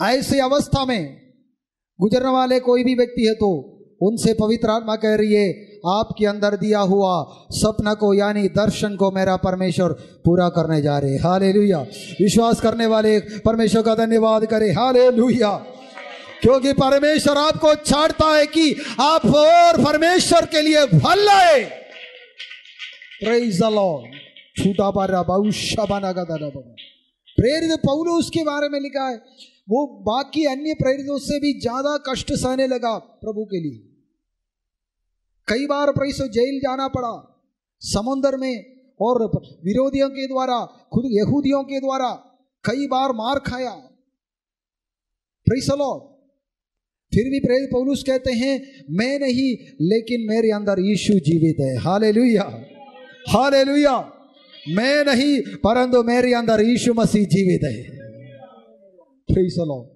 ऐसी अवस्था में गुजरने वाले कोई भी व्यक्ति है, तो उनसे पवित्र आत्मा कह रही है, आपके अंदर दिया हुआ सपना को, यानी दर्शन को मेरा परमेश्वर पूरा करने जा रहे। हालेलुया। विश्वास करने वाले परमेश्वर का धन्यवाद करें। हालेलुया। क्योंकि परमेश्वर आपको छाड़ता है कि आप और परमेश्वर के लिए फल लाए। Praise the Lord. छूटा पारा बाउशा बना का दादा बाबा। प्रेरित पौलुस के बारे में लिखा है, वो बाकी अन्य प्रेरितों से भी ज्यादा कष्ट सहने लगा प्रभु के लिए। कई बार प्रेरित जेल जाना पड़ा, समुद्र में, और विरोधियों के द्वारा, खुद यहूदियों के द्वारा कई बार मार खाया। Praise the Lord. फिर भी प्रेरित पौलुस कहते हैं, मैं नहीं लेकिन मेरे अंदर यीशु जीवित है। Hallelujah, hallelujah. मैं नहीं परंतु मेरे अंदर यीशु मसीह जीवित है। Praise the Lord.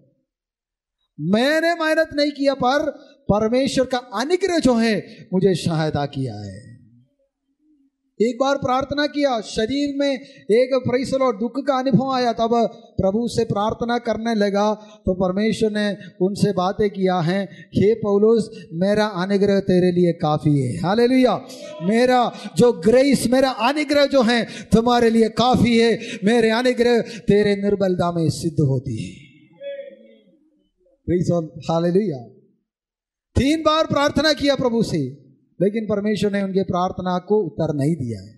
मैंने मेहनत नहीं किया, पर परमेश्वर का अनुग्रह जो है मुझे सहायता किया है। एक बार प्रार्थना किया, शरीर में एक प्रेज़ द लॉर्ड दुख का अनुभव आया, तब प्रभु से प्रार्थना करने लगा तो परमेश्वर ने उनसे बातें किया है, हे पौलुस मेरा अनुग्रह तेरे लिए काफ़ी है। हालेलुया। मेरा जो ग्रेस, मेरा अनुग्रह जो है तुम्हारे लिए काफ़ी है, मेरे अनुग्रह तेरे निर्बलता में सिद्ध होती है। Praise the lord. हालेलुया। 3 बार प्रार्थना किया प्रभु से, लेकिन परमेश्वर ने उनके प्रार्थना को उत्तर नहीं दिया है।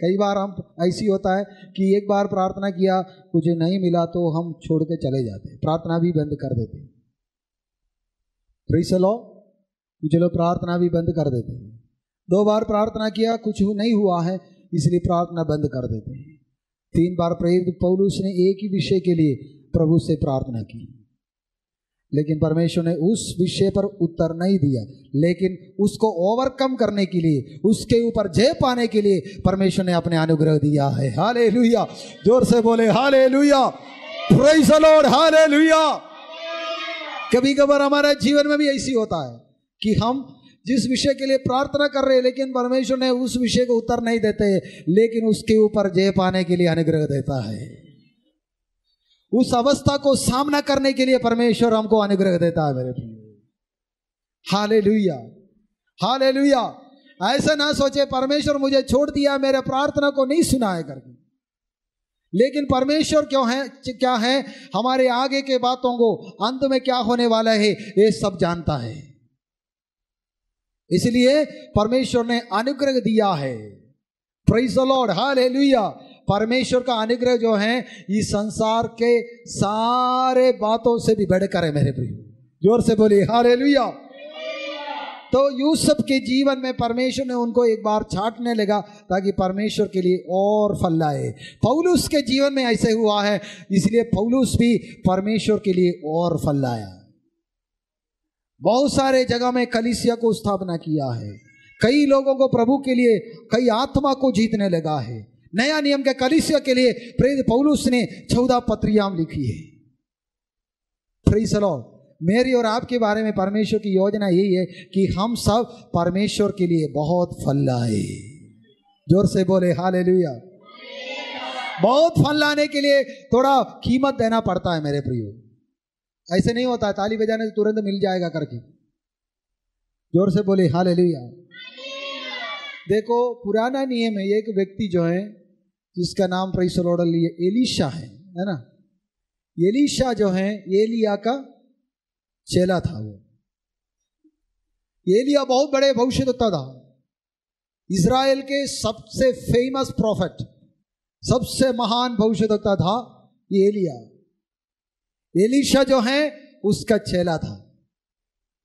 कई बार हम ऐसी होता है कि एक बार प्रार्थना किया, कुछ नहीं मिला तो हम छोड़ के चले जाते, प्रार्थना भी बंद कर देते। Praise the Lord. कुछ लोग प्रार्थना भी बंद कर देते हैं। 2 बार प्रार्थना किया, कुछ नहीं हुआ है, इसलिए प्रार्थना बंद कर देते हैं। 3 बार प्रेरित पौलुस ने एक ही विषय के लिए प्रभु से प्रार्थना की, लेकिन परमेश्वर ने उस विषय पर उत्तर नहीं दिया, लेकिन उसको ओवरकम करने के लिए, उसके ऊपर जय पाने के लिए परमेश्वर ने अपने अनुग्रह दिया है। हालेलुया। जोर से बोले hallelujah. Praise the lord. Hallelujah. कभी कभार हमारे जीवन में भी ऐसी होता है कि हम जिस विषय के लिए प्रार्थना कर रहे हैं, लेकिन परमेश्वर ने उस विषय को उत्तर नहीं देते, लेकिन उसके ऊपर जय पाने के लिए अनुग्रह देता है। उस अवस्था को सामना करने के लिए परमेश्वर हमको अनुग्रह देता है मेरे प्रिय। हालेलुया। हालेलुया। ऐसा ना सोचे परमेश्वर मुझे छोड़ दिया, मेरे प्रार्थना को नहीं सुना है करके, लेकिन परमेश्वर क्या है हमारे आगे के बातों को, अंत में क्या होने वाला है ये सब जानता है। इसलिए परमेश्वर ने अनुग्रह दिया है। Praise the lord. हालेलुया। परमेश्वर का अनुग्रह जो है इस संसार के सारे बातों से भी बढ़कर है मेरे प्रिय। जोर से बोलिए हालेलुया। तो यूसुफ के जीवन में परमेश्वर ने उनको एक बार छांटने लगा ताकि परमेश्वर के लिए और फल लाए। पौलुस के जीवन में ऐसे हुआ है, इसलिए पौलुस भी परमेश्वर के लिए और फल लाया। बहुत सारे जगह में कलीसिया को स्थापना किया है, कई लोगों को प्रभु के लिए, कई आत्मा को जीतने लगा है। नया नियम के कलीसिया के लिए प्रेरित पौलुस ने 14 पत्रियां लिखी है। Praise the Lord. मेरी और आपके बारे में परमेश्वर की योजना यही है कि हम सब परमेश्वर के लिए बहुत फल लाए। जोर से बोले हालेलुया। बहुत फल लाने के लिए थोड़ा कीमत देना पड़ता है मेरे प्रियो। ऐसे नहीं होता है ताली बजाने से तुरंत मिल जाएगा करके। जोर से बोले हालेलुया। देखो पुराना नियम है, एक व्यक्ति जो है जिसका नाम प्रेज़ द लॉर्ड एलीशा है ना। एलीशा जो है एलिया का चेला था। वो एलिया बहुत बड़े भविष्यद्वक्ता था, इज़राइल के सबसे फेमस प्रॉफिट, सबसे महान भविष्यद्वक्ता था ये एलिया। एलीशा जो है उसका चेला था।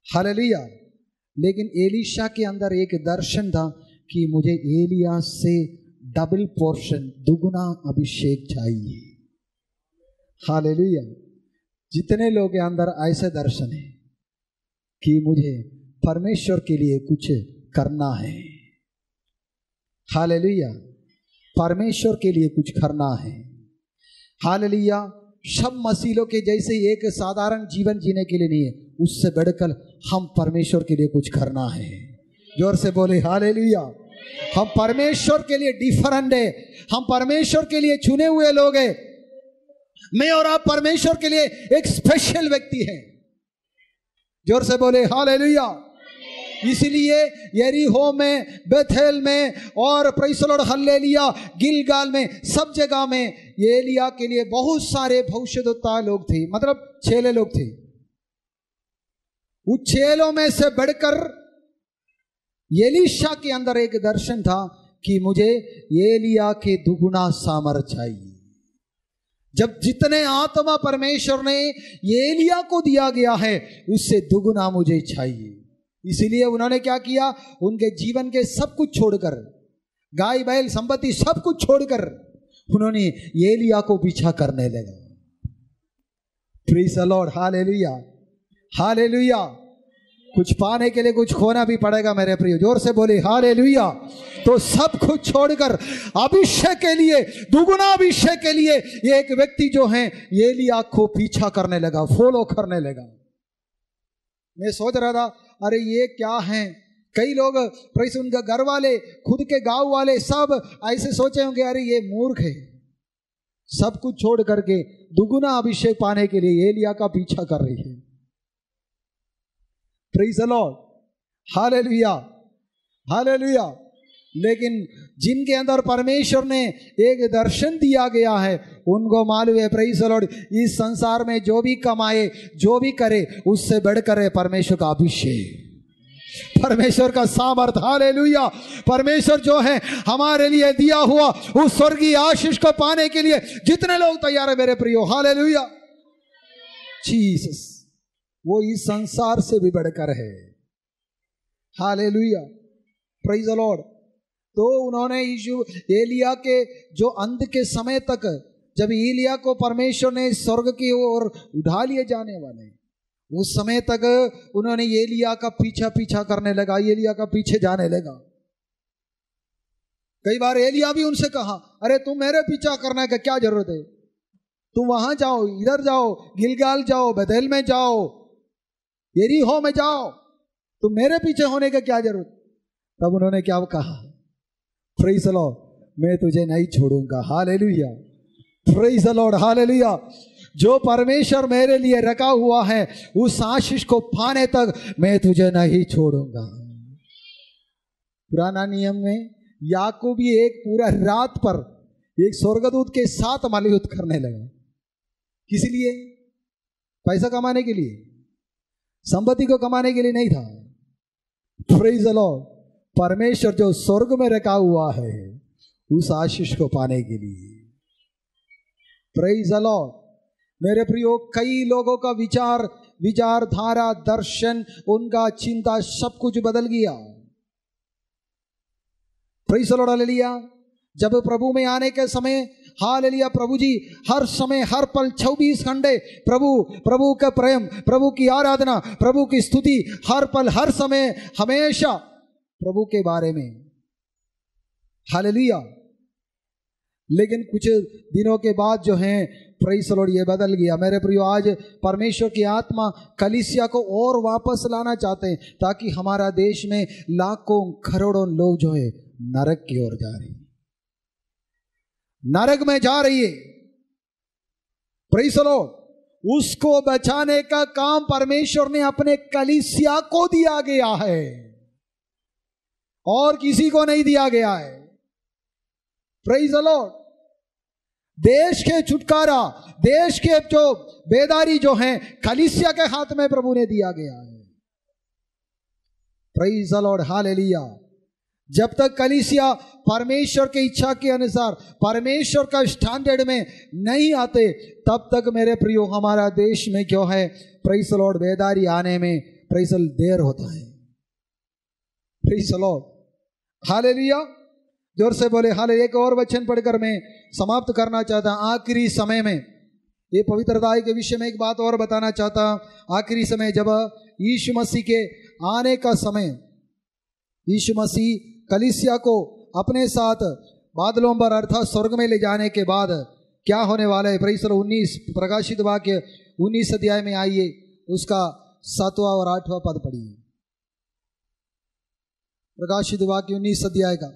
हालेलुया। लेकिन एलीशा के अंदर एक दर्शन था कि मुझे एलिया से डबल पोर्शन, दुगुना अभिषेक चाहिए। हालेलुया। जितने लोग के अंदर ऐसे दर्शन है कि मुझे परमेश्वर के लिए कुछ करना है। हालेलुया। परमेश्वर के लिए कुछ करना है। हालेलुया। सब मसीलों के जैसे एक साधारण जीवन जीने के लिए नहीं है, उससे बढ़कर हम परमेश्वर के लिए कुछ करना है। जोर से बोले हालेलुया। हम परमेश्वर के लिए डिफरेंट है, हम परमेश्वर के लिए चुने हुए लोग हैं। मैं और आप परमेश्वर के लिए एक स्पेशल व्यक्ति हैं। जोर से बोले हालेलुया। इसलिए यरीहो में, बेथेल में और praise the Lord hallelujah Gilgal में, सब जगह में एलिया के लिए बहुत सारे भविष्यद्वक्ता लोग थे, मतलब चेले लोग थे। उस चेलों में से बढ़कर एलीशा के अंदर एक दर्शन था कि मुझे एलिया के दुगुना सामर्थ चाहिए। जब जितने आत्मा परमेश्वर ने एलिया को दिया गया है उससे दुगुना मुझे चाहिए। इसीलिए उन्होंने क्या किया, उनके जीवन के सब कुछ छोड़कर, गाय बैल संपत्ति सब कुछ छोड़कर उन्होंने एलिया को पीछा करने लगा। Praise the lord. Hallelujah. Hallelujah. कुछ पाने के लिए कुछ खोना भी पड़ेगा मेरे प्रिय। जोर से बोले हालेलुया। तो सब कुछ छोड़कर अभिषेक के लिए, दुगुना अभिषेक के लिए एक व्यक्ति जो है एलिया को पीछा करने लगा, फॉलो करने लगा। मैं सोच रहा था अरे ये क्या है कई लोग प्रेस उनका घर वाले, खुद के गांव वाले सब ऐसे सोचे होंगे अरे ये मूर्ख है, सब कुछ छोड़ करके दुगुना अभिषेक पाने के लिए एलिया का पीछा कर रही है। Praise the lord, hallelujah hallelujah. लेकिन जिनके अंदर परमेश्वर ने एक दर्शन दिया गया है उनको मालूम है प्रेज द लॉर्ड, इस संसार में जो भी कमाए जो भी करे उससे बढ़कर है परमेश्वर का अभिषेक, परमेश्वर का सामर्थ। हालेलुया। परमेश्वर जो है हमारे लिए दिया हुआ उस स्वर्गीय आशीष को पाने के लिए जितने लोग तैयार है मेरे प्रियो, हालेलुया जीसस, वो इस संसार से भी बढ़कर है। Hallelujah praise the Lord. तो उन्होंने एलिया के जो अंत के समय तक, जब एलिया को परमेश्वर ने स्वर्ग की ओर उठा लिए जाने वाले, उस समय तक उन्होंने एलिया का पीछा करने लगा, एलिया का पीछे जाने लगा। कई बार एलिया भी उनसे कहा अरे तुम मेरे पीछा करने का क्या जरूरत है, तुम वहां जाओ, इधर जाओ, गिलगाल जाओ, बेथेल में जाओ, यरीहो में जाओ, तुम मेरे पीछे होने का क्या जरूरत। तब उन्होंने क्या कहा, प्रेज द लॉर्ड, मैं तुझे नहीं छोड़ूंगा। Hallelujah praise the lord hallelujah. जो परमेश्वर मेरे लिए रखा हुआ है उस आशीष को पाने तक मैं तुझे नहीं छोड़ूंगा। पुराना नियम में याकूब भी एक पूरा रात पर एक स्वर्गदूत के साथ मल्लयुद्ध करने लगा। किस लिए? पैसा कमाने के लिए, संपत्ति को कमाने के लिए नहीं था। प्रेज द लॉर्ड, परमेश्वर जो स्वर्ग में रखा हुआ है उस आशीष को पाने के लिए। Praise the Lord. मेरे प्रियो, कई लोगों का विचारधारा, दर्शन, उनका चिंता सब कुछ बदल गया। Praise the lord hallelujah. जब प्रभु में आने के समय, हालेलुया, प्रभु जी हर समय हर पल 24 घंटे प्रभु का प्रेम, प्रभु की आराधना, प्रभु की स्तुति, हर पल हर समय हमेशा प्रभु के बारे में, हालेलुया। लेकिन कुछ दिनों के बाद जो है प्रेज द लॉर्ड ये बदल गया। मेरे प्रियो, आज परमेश्वर की आत्मा कलीसिया को और वापस लाना चाहते हैं ताकि हमारा देश में लाखों करोड़ों लोग जो है नरक की ओर जा रहे हैं, नरक में जा रही है। Praise the Lord. उसको बचाने का काम परमेश्वर ने अपने कलीसिया को दिया गया है और किसी को नहीं दिया गया है। Praise the Lord. देश के छुटकारा, देश के जो बेदारी जो है कलीसिया के हाथ में प्रभु ने दिया गया है। Praise the lord hallelujah. जब तक कलीसिया परमेश्वर की इच्छा के अनुसार, परमेश्वर का स्टैंडर्ड में नहीं आते, तब तक मेरे प्रियो हमारा देश में क्यों है प्रेज द लॉर्ड बेदारी आने में प्रेज द लॉर्ड देर होता है। Praise the lord hallelujah. जोर से बोले हालेलुया। एक और वचन पढ़कर मैं समाप्त करना चाहता हूं। आखिरी समय में ये पवित्रता के विषय में एक बात और बताना चाहता हूं। आखिरी समय जब यीशु मसीह के आने का समय, यीशु मसीह कलीसिया को अपने साथ बादलों पर अर्थात स्वर्ग में ले जाने के बाद क्या होने वाला है। Praise the Lord. 19 प्रकाशित वाक्य 19 अध्याय में आइए, उसका 7वां और 8वां पद पढ़िए। प्रकाशित वाक्य 19 अध्याय का।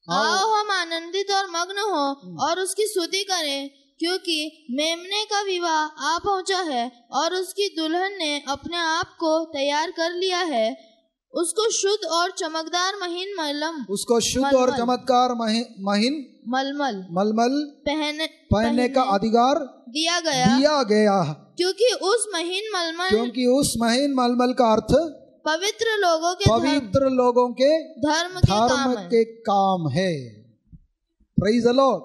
आओ हम आनंदित और मग्न हो और उसकी स्तुति करें, क्योंकि मेमने का विवाह आ पहुंचा है और उसकी दुल्हन ने अपने आप को तैयार कर लिया है। उसको शुद्ध और चमकदार महीन मलमल, उसको शुद्ध और चमत्कार महीन मलमल पहनने का अधिकार दिया गया क्योंकि उस महीन मलमल का अर्थ पवित्र लोगों के धर्म के काम है। Praise the lord.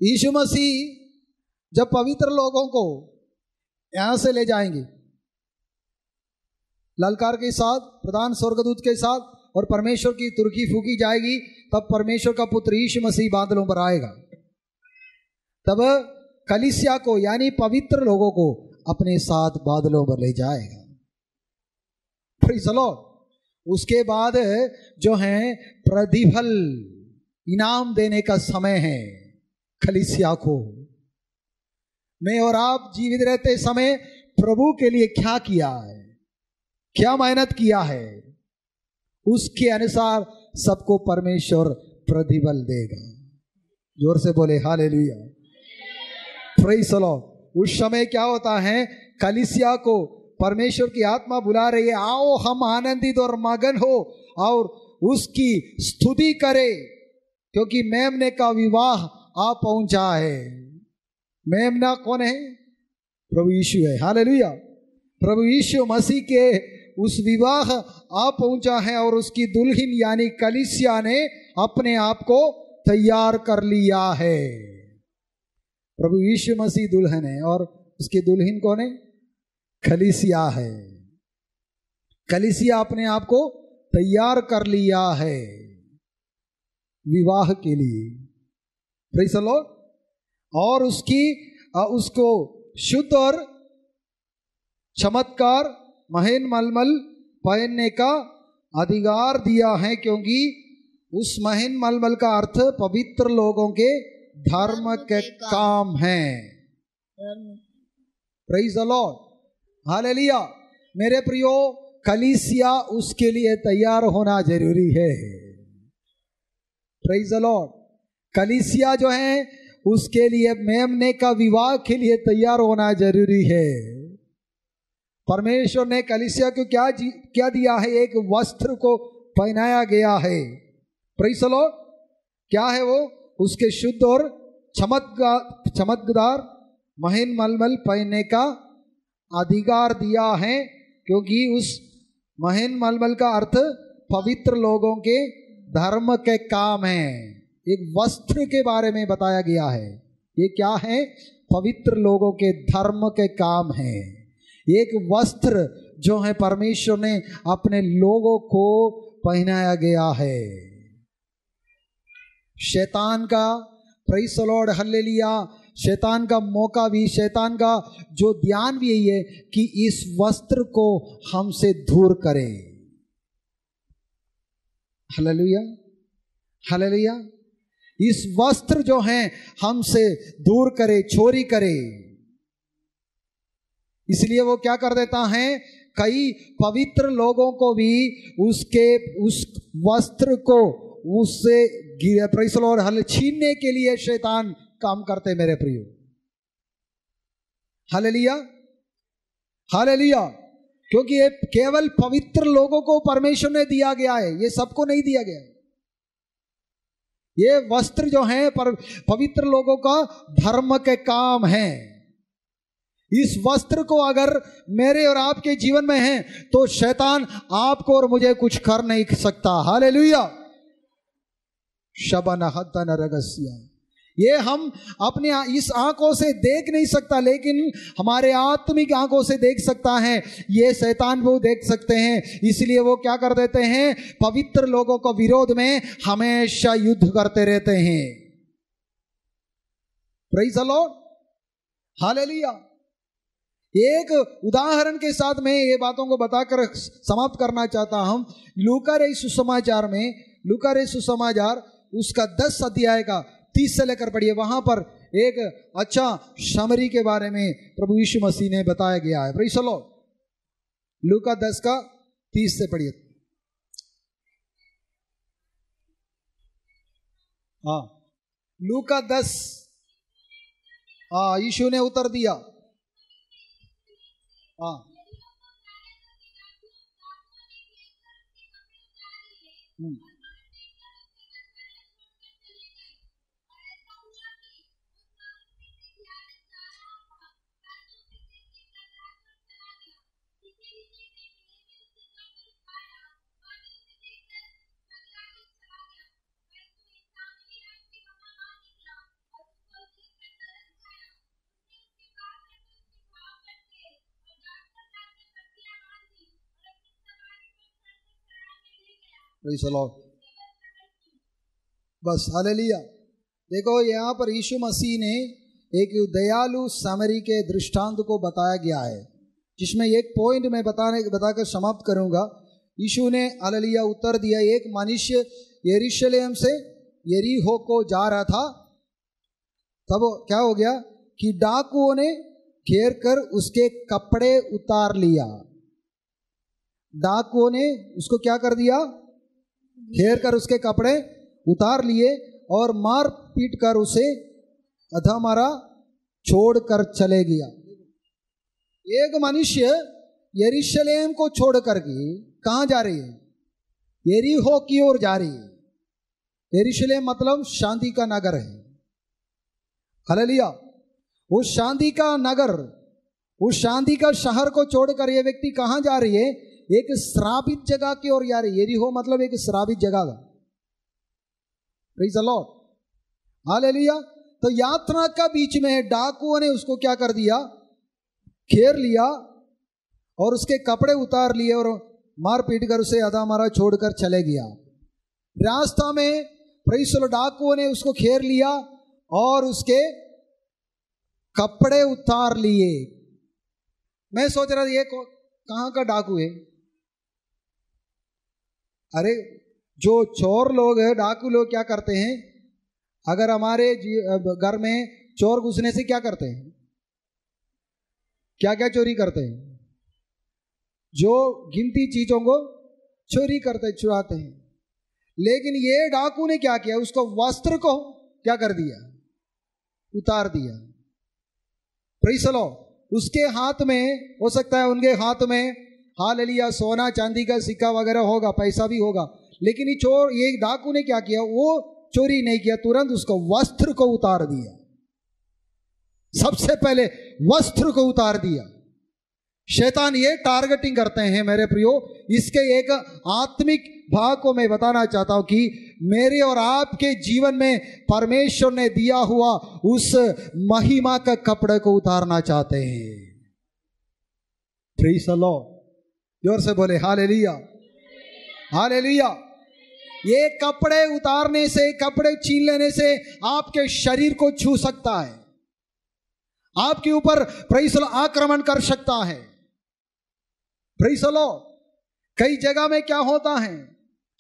Yeshu Masih जब पवित्र लोगों को यहां से ले जाएंगे ललकार के साथ, प्रधान स्वर्गदूत के साथ, और परमेश्वर की तुरकी फूकी जाएगी, तब परमेश्वर का पुत्र यीशु मसीह बादलों पर आएगा। तब कलीसिया को यानी पवित्र लोगों को अपने साथ बादलों पर ले जाएगा। Praise the Lord. उसके बाद जो है प्रतिफल, इनाम देने का समय है कलीसिया को। मैं और आप जीवित रहते समय प्रभु के लिए क्या किया है, क्या मेहनत किया है, उसके अनुसार सबको परमेश्वर प्रतिफल देगा। जोर से बोले हालेलुया, प्रेज़ द लॉर्ड। उस समय क्या होता है, कलीसिया को परमेश्वर की आत्मा बुला रही है, आओ हम आनंदित और मगन हो और उसकी स्तुति करें, क्योंकि मेमने का विवाह आ पहुंचा है। मेमना कौन है? प्रभु यीशु है। हालेलुया, प्रभु यीशु मसीह के उस विवाह आ पहुंचा है और उसकी दुल्हन यानी कलीसिया ने अपने आप को तैयार कर लिया है। प्रभु यीशु मसीह दुल्हन है और उसकी दुल्हन कौन है? कलीसिया है। कलीसिया अपने आप को तैयार कर लिया है विवाह के लिए। Praise the Lord. और उसको शुद्ध और चमत्कार महीन मलमल पहनने का अधिकार दिया है, क्योंकि उस महीन मलमल का अर्थ पवित्र लोगों के धर्म के काम हैं। Praise the lord, hallelujah. मेरे प्रियो, कलीसिया उसके लिए तैयार होना जरूरी है। Praise the Lord. कलीसिया जो है उसके लिए मेमने का विवाह के लिए तैयार होना जरूरी है। परमेश्वर ने कलीसिया को क्या दिया है? एक वस्त्र को पहनाया गया है। Praise the Lord. क्या है वो? उसके शुद्ध और चमकदार महीन मलमल पहनने का अधिकार दिया है, क्योंकि उस महीन मलमल का अर्थ पवित्र लोगों के धर्म के काम है। एक वस्त्र के बारे में बताया गया है। ये क्या है? पवित्र लोगों के धर्म के काम है। एक वस्त्र जो है परमेश्वर ने अपने लोगों को पहनाया गया है। शैतान का, प्रेज़ द लॉर्ड, हालेलुया, शैतान का मौका भी, शैतान का जो ध्यान भी यही है कि इस वस्त्र को हमसे दूर करे। Hallelujah, hallelujah. इस वस्त्र जो है हमसे दूर करे, चोरी करे। इसलिए वो क्या कर देता है, कई पवित्र लोगों को भी उस वस्त्र को उससे प्रेज़ द लॉर्ड छीनने के लिए शैतान काम करते। मेरे प्रियो, हालेलुया, हालेलुया। क्योंकि ये केवल पवित्र लोगों को परमेश्वर ने दिया गया है, ये सबको नहीं दिया गया है। ये वस्त्र जो है पवित्र लोगों का धर्म के काम है। इस वस्त्र को अगर मेरे और आपके जीवन में है तो शैतान आपको और मुझे कुछ कर नहीं सकता। हालेलुया, शबन हतन रगस्या। ये हम अपने इस आंखों से देख नहीं सकता, लेकिन हमारे आत्मिक आंखों से देख सकता है। ये शैतान वो देख सकते हैं। इसलिए वो क्या कर देते हैं, पवित्र लोगों को विरोध में हमेशा युद्ध करते रहते हैं। Praise the lord, hallelujah. एक उदाहरण के साथ मैं ये बातों को बताकर समाप्त करना चाहता हूं। लूका रे सुसमाचार में, लूका रे सुसमाचार उसका 10 अध्याय का 30 से लेकर पढ़िए। वहां पर एक अच्छा शमरी के बारे में प्रभु यीशु मसीह ने बताया गया है। Praise the Lord. लूका 10 का 30 से पढ़िए। हाँ, लूका 10। हाँ, यीशु ने उत्तर दिया। हाँ, प्रेज़ द लॉर्ड। बस, हालेलुया। देखो, यहाँ पर यीशु मसीह ने एक दयालु सामरी के दृष्टांत को बताया गया है, जिसमें एक पॉइंट मैं बताकर समाप्त करूंगा। यीशु ने हालेलुया उत्तर दिया। एक मनुष्य यरूशलेम से यरीहो को जा रहा था। तब क्या हो गया कि डाकुओं ने घेर कर उसके कपड़े उतार लिया। डाकुओं ने उसको क्या कर दिया, घेर कर उसके कपड़े उतार लिए और मार पीट कर उसे अधमरा छोड़ कर चले गया। एक मनुष्य यरूशलेम को छोड़ करके कहाँ जा रही है? यरीहो की ओर जा रही है। यरूशलेम मतलब शांति का नगर है। हालेलुया। उस शांति का नगर, उस शांति का शहर को छोड़कर ये व्यक्ति कहाँ जा रही है? एक श्रापित जगह की ओर जा रही है। यरीहो मतलब एक श्रापित जगह था। Praise the lord, hallelujah. तो यात्रा का बीच में डाकुओं ने उसको क्या कर दिया, घेर लिया और उसके कपड़े उतार लिए और मार पीट कर उसे आधा मारा छोड़कर चले गया। रास्ता में प्रेज़ द लॉर्ड डाकुओं ने उसको घेर लिया और उसके कपड़े उतार लिए। मैं सोच रहा था ये कहाँ का डाकू है? अरे जो चोर लोग है, डाकू लोग क्या करते हैं, अगर हमारे घर में चोर घुसने से क्या करते हैं, क्या क्या चोरी करते हैं? जो गिनती चीजों को चोरी करते, चुराते हैं। लेकिन ये डाकू ने क्या किया, उसको वस्त्र को क्या कर दिया, उतार दिया। Praise the Lord. उसके हाथ में हो सकता है, उनके हाथ में हालेलुया सोना चांदी का सिक्का वगैरह होगा, पैसा भी होगा, लेकिन ये डाकू ने क्या किया, वो चोरी नहीं किया, तुरंत उसको वस्त्र को उतार दिया। सबसे पहले वस्त्र को उतार दिया। शैतान ये टारगेटिंग करते हैं मेरे प्रियो। इसके एक आत्मिक भाग को मैं बताना चाहता हूं कि मेरे और आपके जीवन में परमेश्वर ने दिया हुआ उस महिमा का कपड़े को उतारना चाहते हैं। Praise the Lord. जोर से बोले हालेलुया, हालेलुया। ये कपड़े उतारने से, कपड़े छीन लेने से आपके शरीर को छू सकता है, आपके ऊपर प्रेज़ द लॉर्ड आक्रमण कर सकता है। Praise the Lord. कई जगह में क्या होता है,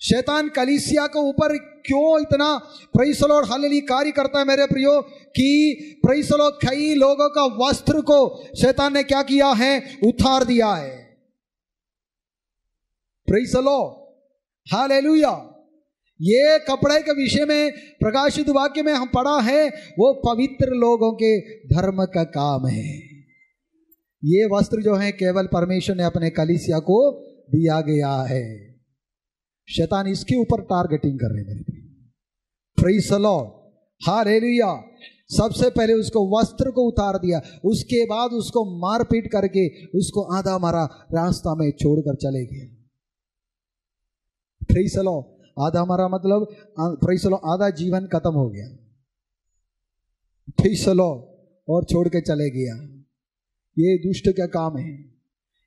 शैतान कलीसिया के ऊपर क्यों इतना प्रेज़ द लॉर्ड हालेलुया कार्य करता है मेरे प्रियो, कि प्रेज़ द लॉर्ड कई लोगों का वस्त्र को शैतान ने क्या किया है, उतार दिया है। Praise the lord, hallelujah. ये कपड़े के विषय में प्रकाशित वाक्य में हम पढ़ा है, वो पवित्र लोगों के धर्म का काम है। ये वस्त्र जो है केवल परमेश्वर ने अपने कलीसिया को दिया गया है। शैतान इसके ऊपर टारगेटिंग कर रहे हैं। Praise the lord, hallelujah. सबसे पहले उसको वस्त्र को उतार दिया, उसके बाद उसको मारपीट करके उसको आधा मारा, रास्ता में छोड़कर चले गए। Praise the Lord. आधा मारा मतलब प्रेज़ द लॉर्ड आधा जीवन खत्म हो गया। Praise the Lord. और छोड़ के चले गया। ये दुष्ट का काम है,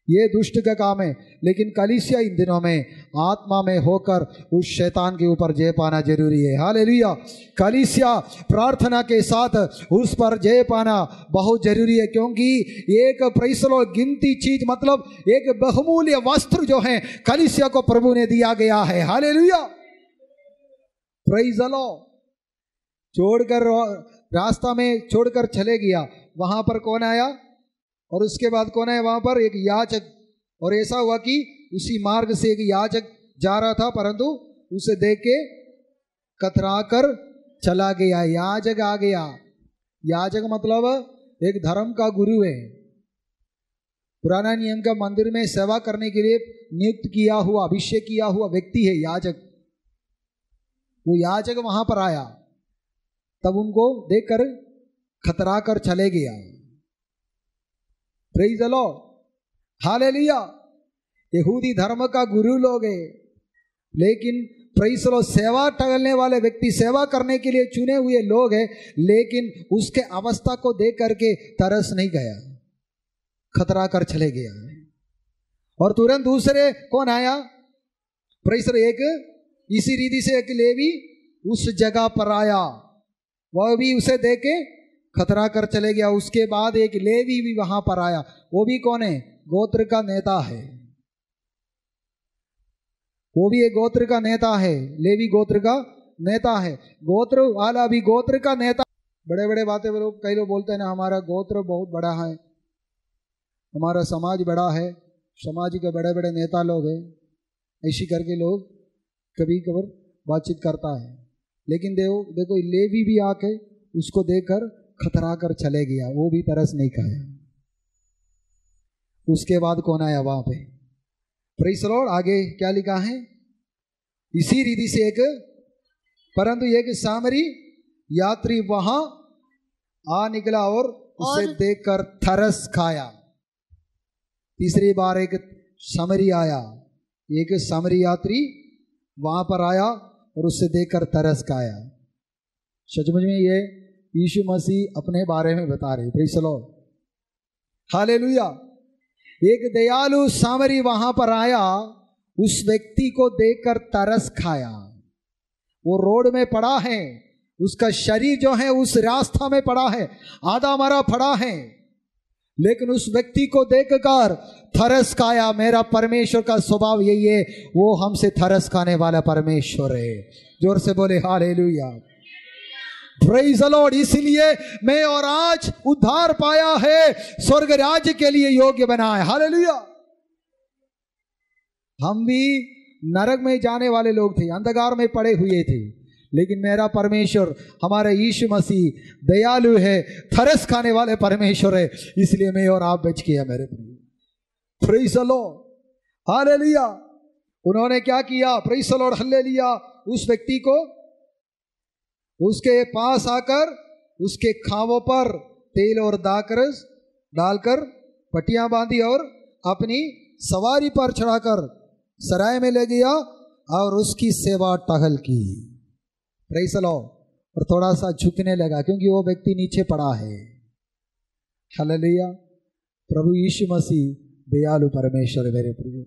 ये दुष्ट का काम है। लेकिन कलीसिया इन दिनों में आत्मा में होकर उस शैतान के ऊपर जय पाना जरूरी है। हालेलुया। कलीसिया प्रार्थना के साथ उस पर जय पाना बहुत जरूरी है, क्योंकि एक प्रेज़ द लॉर्ड गिनती चीज मतलब एक बहुमूल्य वस्त्र जो है कलीसिया को प्रभु ने दिया गया है। हालेलुया। Praise the Lord. छोड़कर रास्ता में छोड़कर चले गया। वहां पर कौन आया, और उसके बाद कौन है वहां पर, एक याजक। और ऐसा हुआ कि उसी मार्ग से एक याजक जा रहा था, परंतु उसे देख के कतरा कर चला गया। याजक आ गया। याजक मतलब एक धर्म का गुरु है, पुराना नियम का मंदिर में सेवा करने के लिए नियुक्त किया हुआ, अभिषेक किया हुआ व्यक्ति है याजक। वो याजक वहां पर आया, तब उनको देखकर खतरा कर चले गया। Praise the lord, hallelujah. यहूदी धर्म का गुरु लोग है, लेकिन प्रेज़ द लॉर्ड सेवा टहलने वाले व्यक्ति, सेवा करने के लिए चुने हुए लोग हैं, लेकिन उसके अवस्था को देख करके तरस नहीं गया, खतरा कर चले गया। और तुरंत दूसरे कौन आया, प्रेज़ द लॉर्ड, एक इसी रीति से एक लेवी उस जगह पर आया, वह भी उसे देख के खतरा कर चले गया। उसके बाद एक लेवी भी वहां पर आया, वो भी कौन है, गोत्र का नेता है। वो भी एक गोत्र का नेता है, लेवी गोत्र का नेता है। गोत्र वाला भी गोत्र का नेता। बड़े बड़े बातें कई लोग बोलते हैं ना, हमारा गोत्र बहुत बड़ा है, हमारा समाज बड़ा है, समाज के बड़े बड़े नेता लोग हैं, ऐसी करके लोग कभी कभार बातचीत करता है, लेकिन देखो लेवी भी आके उसको देखकर खतरा कर चले गया, वो भी तरस नहीं खाया। उसके बाद कौन आया वहां पे? Praise the Lord. आगे क्या लिखा है? इसी रीति से परंतु एक सामरी यात्री वहां आ निकला और उसे देखकर तरस खाया। तीसरी बार एक सामरी आया, एक सामरी यात्री वहां पर आया और उससे देखकर तरस खाया। सचमुच में ये यीशु मसीह अपने बारे में बता रहे। Praise the lord, hallelujah. एक दयालु सामरी वहां पर आया, उस व्यक्ति को देखकर तरस खाया। वो रोड में पड़ा है, उसका शरीर जो है उस रास्ता में पड़ा है, आधा मरा पड़ा है, लेकिन उस व्यक्ति को देखकर तरस खाया। मेरा परमेश्वर का स्वभाव यही है, वो हमसे तरस खाने वाला परमेश्वर है। जोर से बोले हालेलुया, प्रेज़ द लॉर्ड। इसलिए मैं और आज उद्धार पाया है, स्वर्ग राज्य के लिए योग्य बना है। हालेलुया। हम भी नरक में जाने वाले लोग थे, अंधकार में पड़े हुए थे, लेकिन मेरा परमेश्वर हमारा यीशु मसीह दयालु है, तरस खाने वाले परमेश्वर है, इसलिए मैं और आप बच गया मेरे प्रिय। Praise the lord, hallelujah. उन्होंने क्या किया? Praise the lord, hallelujah. उस व्यक्ति को उसके पास आकर उसके खांवों पर तेल और दाखरस डालकर पट्टियां बांधी और अपनी सवारी पर चढ़ाकर सराय में ले गया और उसकी सेवा टहल की। Praise the Lord. और थोड़ा सा झुकने लगा क्योंकि वो व्यक्ति नीचे पड़ा है। हालेलुया। प्रभु यीशु मसीह दयालु परमेश्वर मेरे प्रिय,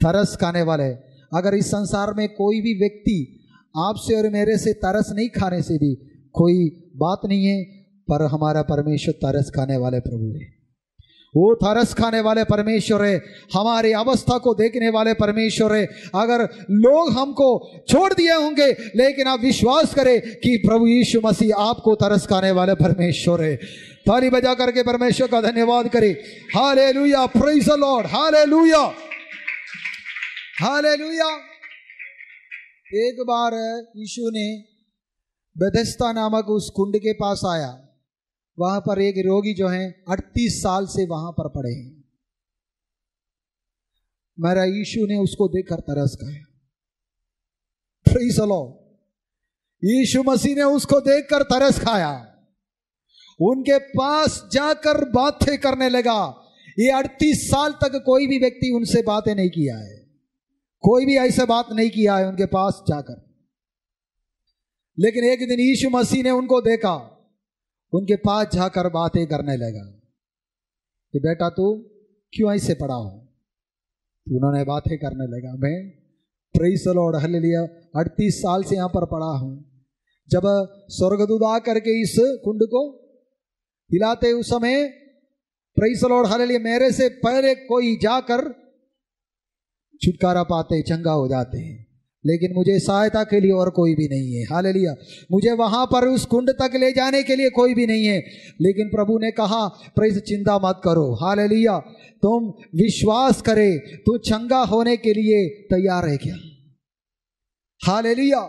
तरस खाने वाले। अगर इस संसार में कोई भी व्यक्ति आपसे और मेरे से तरस नहीं खाने से भी कोई बात नहीं है, पर हमारा परमेश्वर तरस खाने वाले प्रभु है। वो तरस खाने वाले परमेश्वर है, हमारी अवस्था को देखने वाले परमेश्वर है। अगर लोग हमको छोड़ दिए होंगे, लेकिन आप विश्वास करें कि प्रभु यीशु मसीह आपको तरस खाने वाले परमेश्वर है। ताली बजा करके परमेश्वर का धन्यवाद करें। Hallelujah, praise the lord, hallelujah, hallelujah. एक बार यीशु ने बेथेस्दा नामक उस कुंड के पास आया, वहां पर एक रोगी जो है 38 साल से वहां पर पड़े हैं। मेरा यीशु ने उसको देखकर तरस खाया। Praise the lord. Yeshu Masih ने उसको देखकर तरस खाया, उनके पास जाकर बातें करने लगा। ये 38 साल तक कोई भी व्यक्ति उनसे बातें नहीं किया है, कोई भी ऐसा बात नहीं किया है उनके पास जाकर। लेकिन एक दिन यीशु मसीह ने उनको देखा, उनके पास जाकर बातें करने लगा कि बेटा तू क्यों ऐसे पड़ा हो? उन्होंने बातें करने लगा। मैं प्रेज़ द लॉर्ड, हालेलुया, 38 साल से यहां पर पड़ा हूं। जब स्वर्गदूत आकर के इस कुंड को हिलाते उस समय प्रेज़ द लॉर्ड, हालेलुया, मेरे से पहले कोई जाकर छुटकारा पाते, चंगा हो जाते हैं, लेकिन मुझे सहायता के लिए और कोई भी नहीं है। हालेलुया। मुझे वहां पर उस कुंड तक ले जाने के लिए कोई भी नहीं है, लेकिन प्रभु ने कहा प्रेज़, चिंता मत करो। हालेलुया। तुम विश्वास करे, तू चंगा होने के लिए तैयार है क्या? हालेलुया।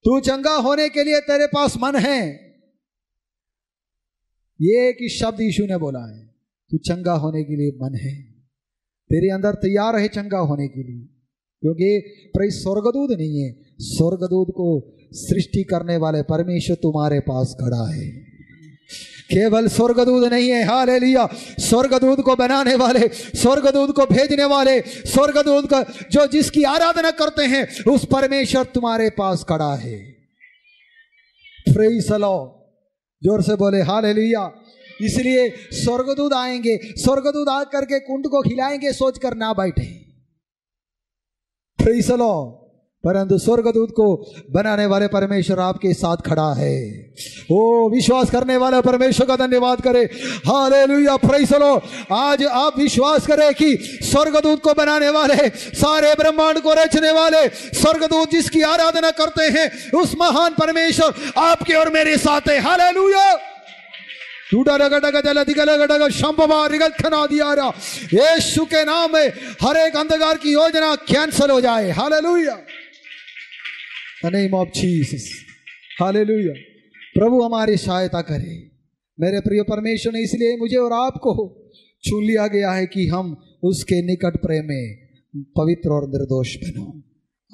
तू चंगा होने के लिए तेरे पास मन है। ये एक शब्द यीशु ने बोला है, तू चंगा होने के लिए मन है, तेरे अंदर तैयार है चंगा होने के लिए। क्योंकि प्रेज़ स्वर्गदूत नहीं है, स्वर्गदूत को सृष्टि करने वाले परमेश्वर तुम्हारे पास खड़ा है। केवल स्वर्गदूत नहीं है, हालेलुया, स्वर्गदूत को बनाने वाले, स्वर्गदूत को भेजने वाले, स्वर्गदूत का जो जिसकी आराधना करते हैं उस परमेश्वर तुम्हारे पास खड़ा है। Praise the Lord. जोर से बोले हालेलुया। इसलिए स्वर्गदूत आएंगे, स्वर्गदूत आकर के कुंड को खिलाएंगे सोचकर ना बैठे। Praise the Lord. परंतु स्वर्गदूत को बनाने वाले परमेश्वर आपके साथ खड़ा है। ओ विश्वास करने वाला परमेश्वर का धन्यवाद करे। Hallelujah, praise the Lord. आज आप विश्वास करें कि स्वर्गदूत को बनाने वाले, सारे ब्रह्मांड को रचने वाले स्वर्गदूत जिसकी आराधना करते हैं, उस महान परमेश्वर आपके और मेरे साथ है। हालेलुया, यीशु के नाम में हर एक अंधकार की योजना कैंसिल हो जाए। Hallelujah, the name of Jesus. Hallelujah. प्रभु हमारी सहायता करे। मेरे प्रिय परमेश्वर ने इसलिए मुझे और आपको चुन लिया गया है कि हम उसके निकट प्रेम में पवित्र और निर्दोष बनो।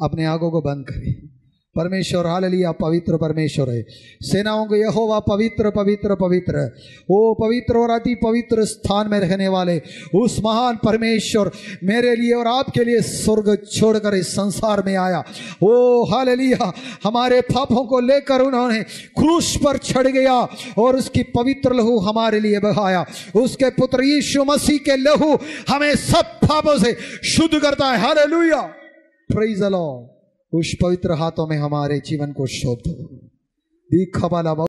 अपने आंखों को बंद करें। परमेश्वर हालेलुया पवित्र परमेश्वर है। सेनाओं को यहोवा पवित्र पवित्र पवित्र, वो पवित्र और अति पवित्र स्थान में रहने वाले उस महान परमेश्वर मेरे लिए और आपके लिए स्वर्ग छोड़कर इस संसार में आया। ओ हालेलुया, हमारे पापों को लेकर उन्होंने क्रूस पर चढ़ गया और उसकी पवित्र लहू हमारे लिए बहाया। उसके पुत्र यीशु मसीह के लहू हमें सब पापों से शुद्ध करता है। Hallelujah, praise the Lord. उस पवित्र हाथों में हमारे जीवन को सौंप दो।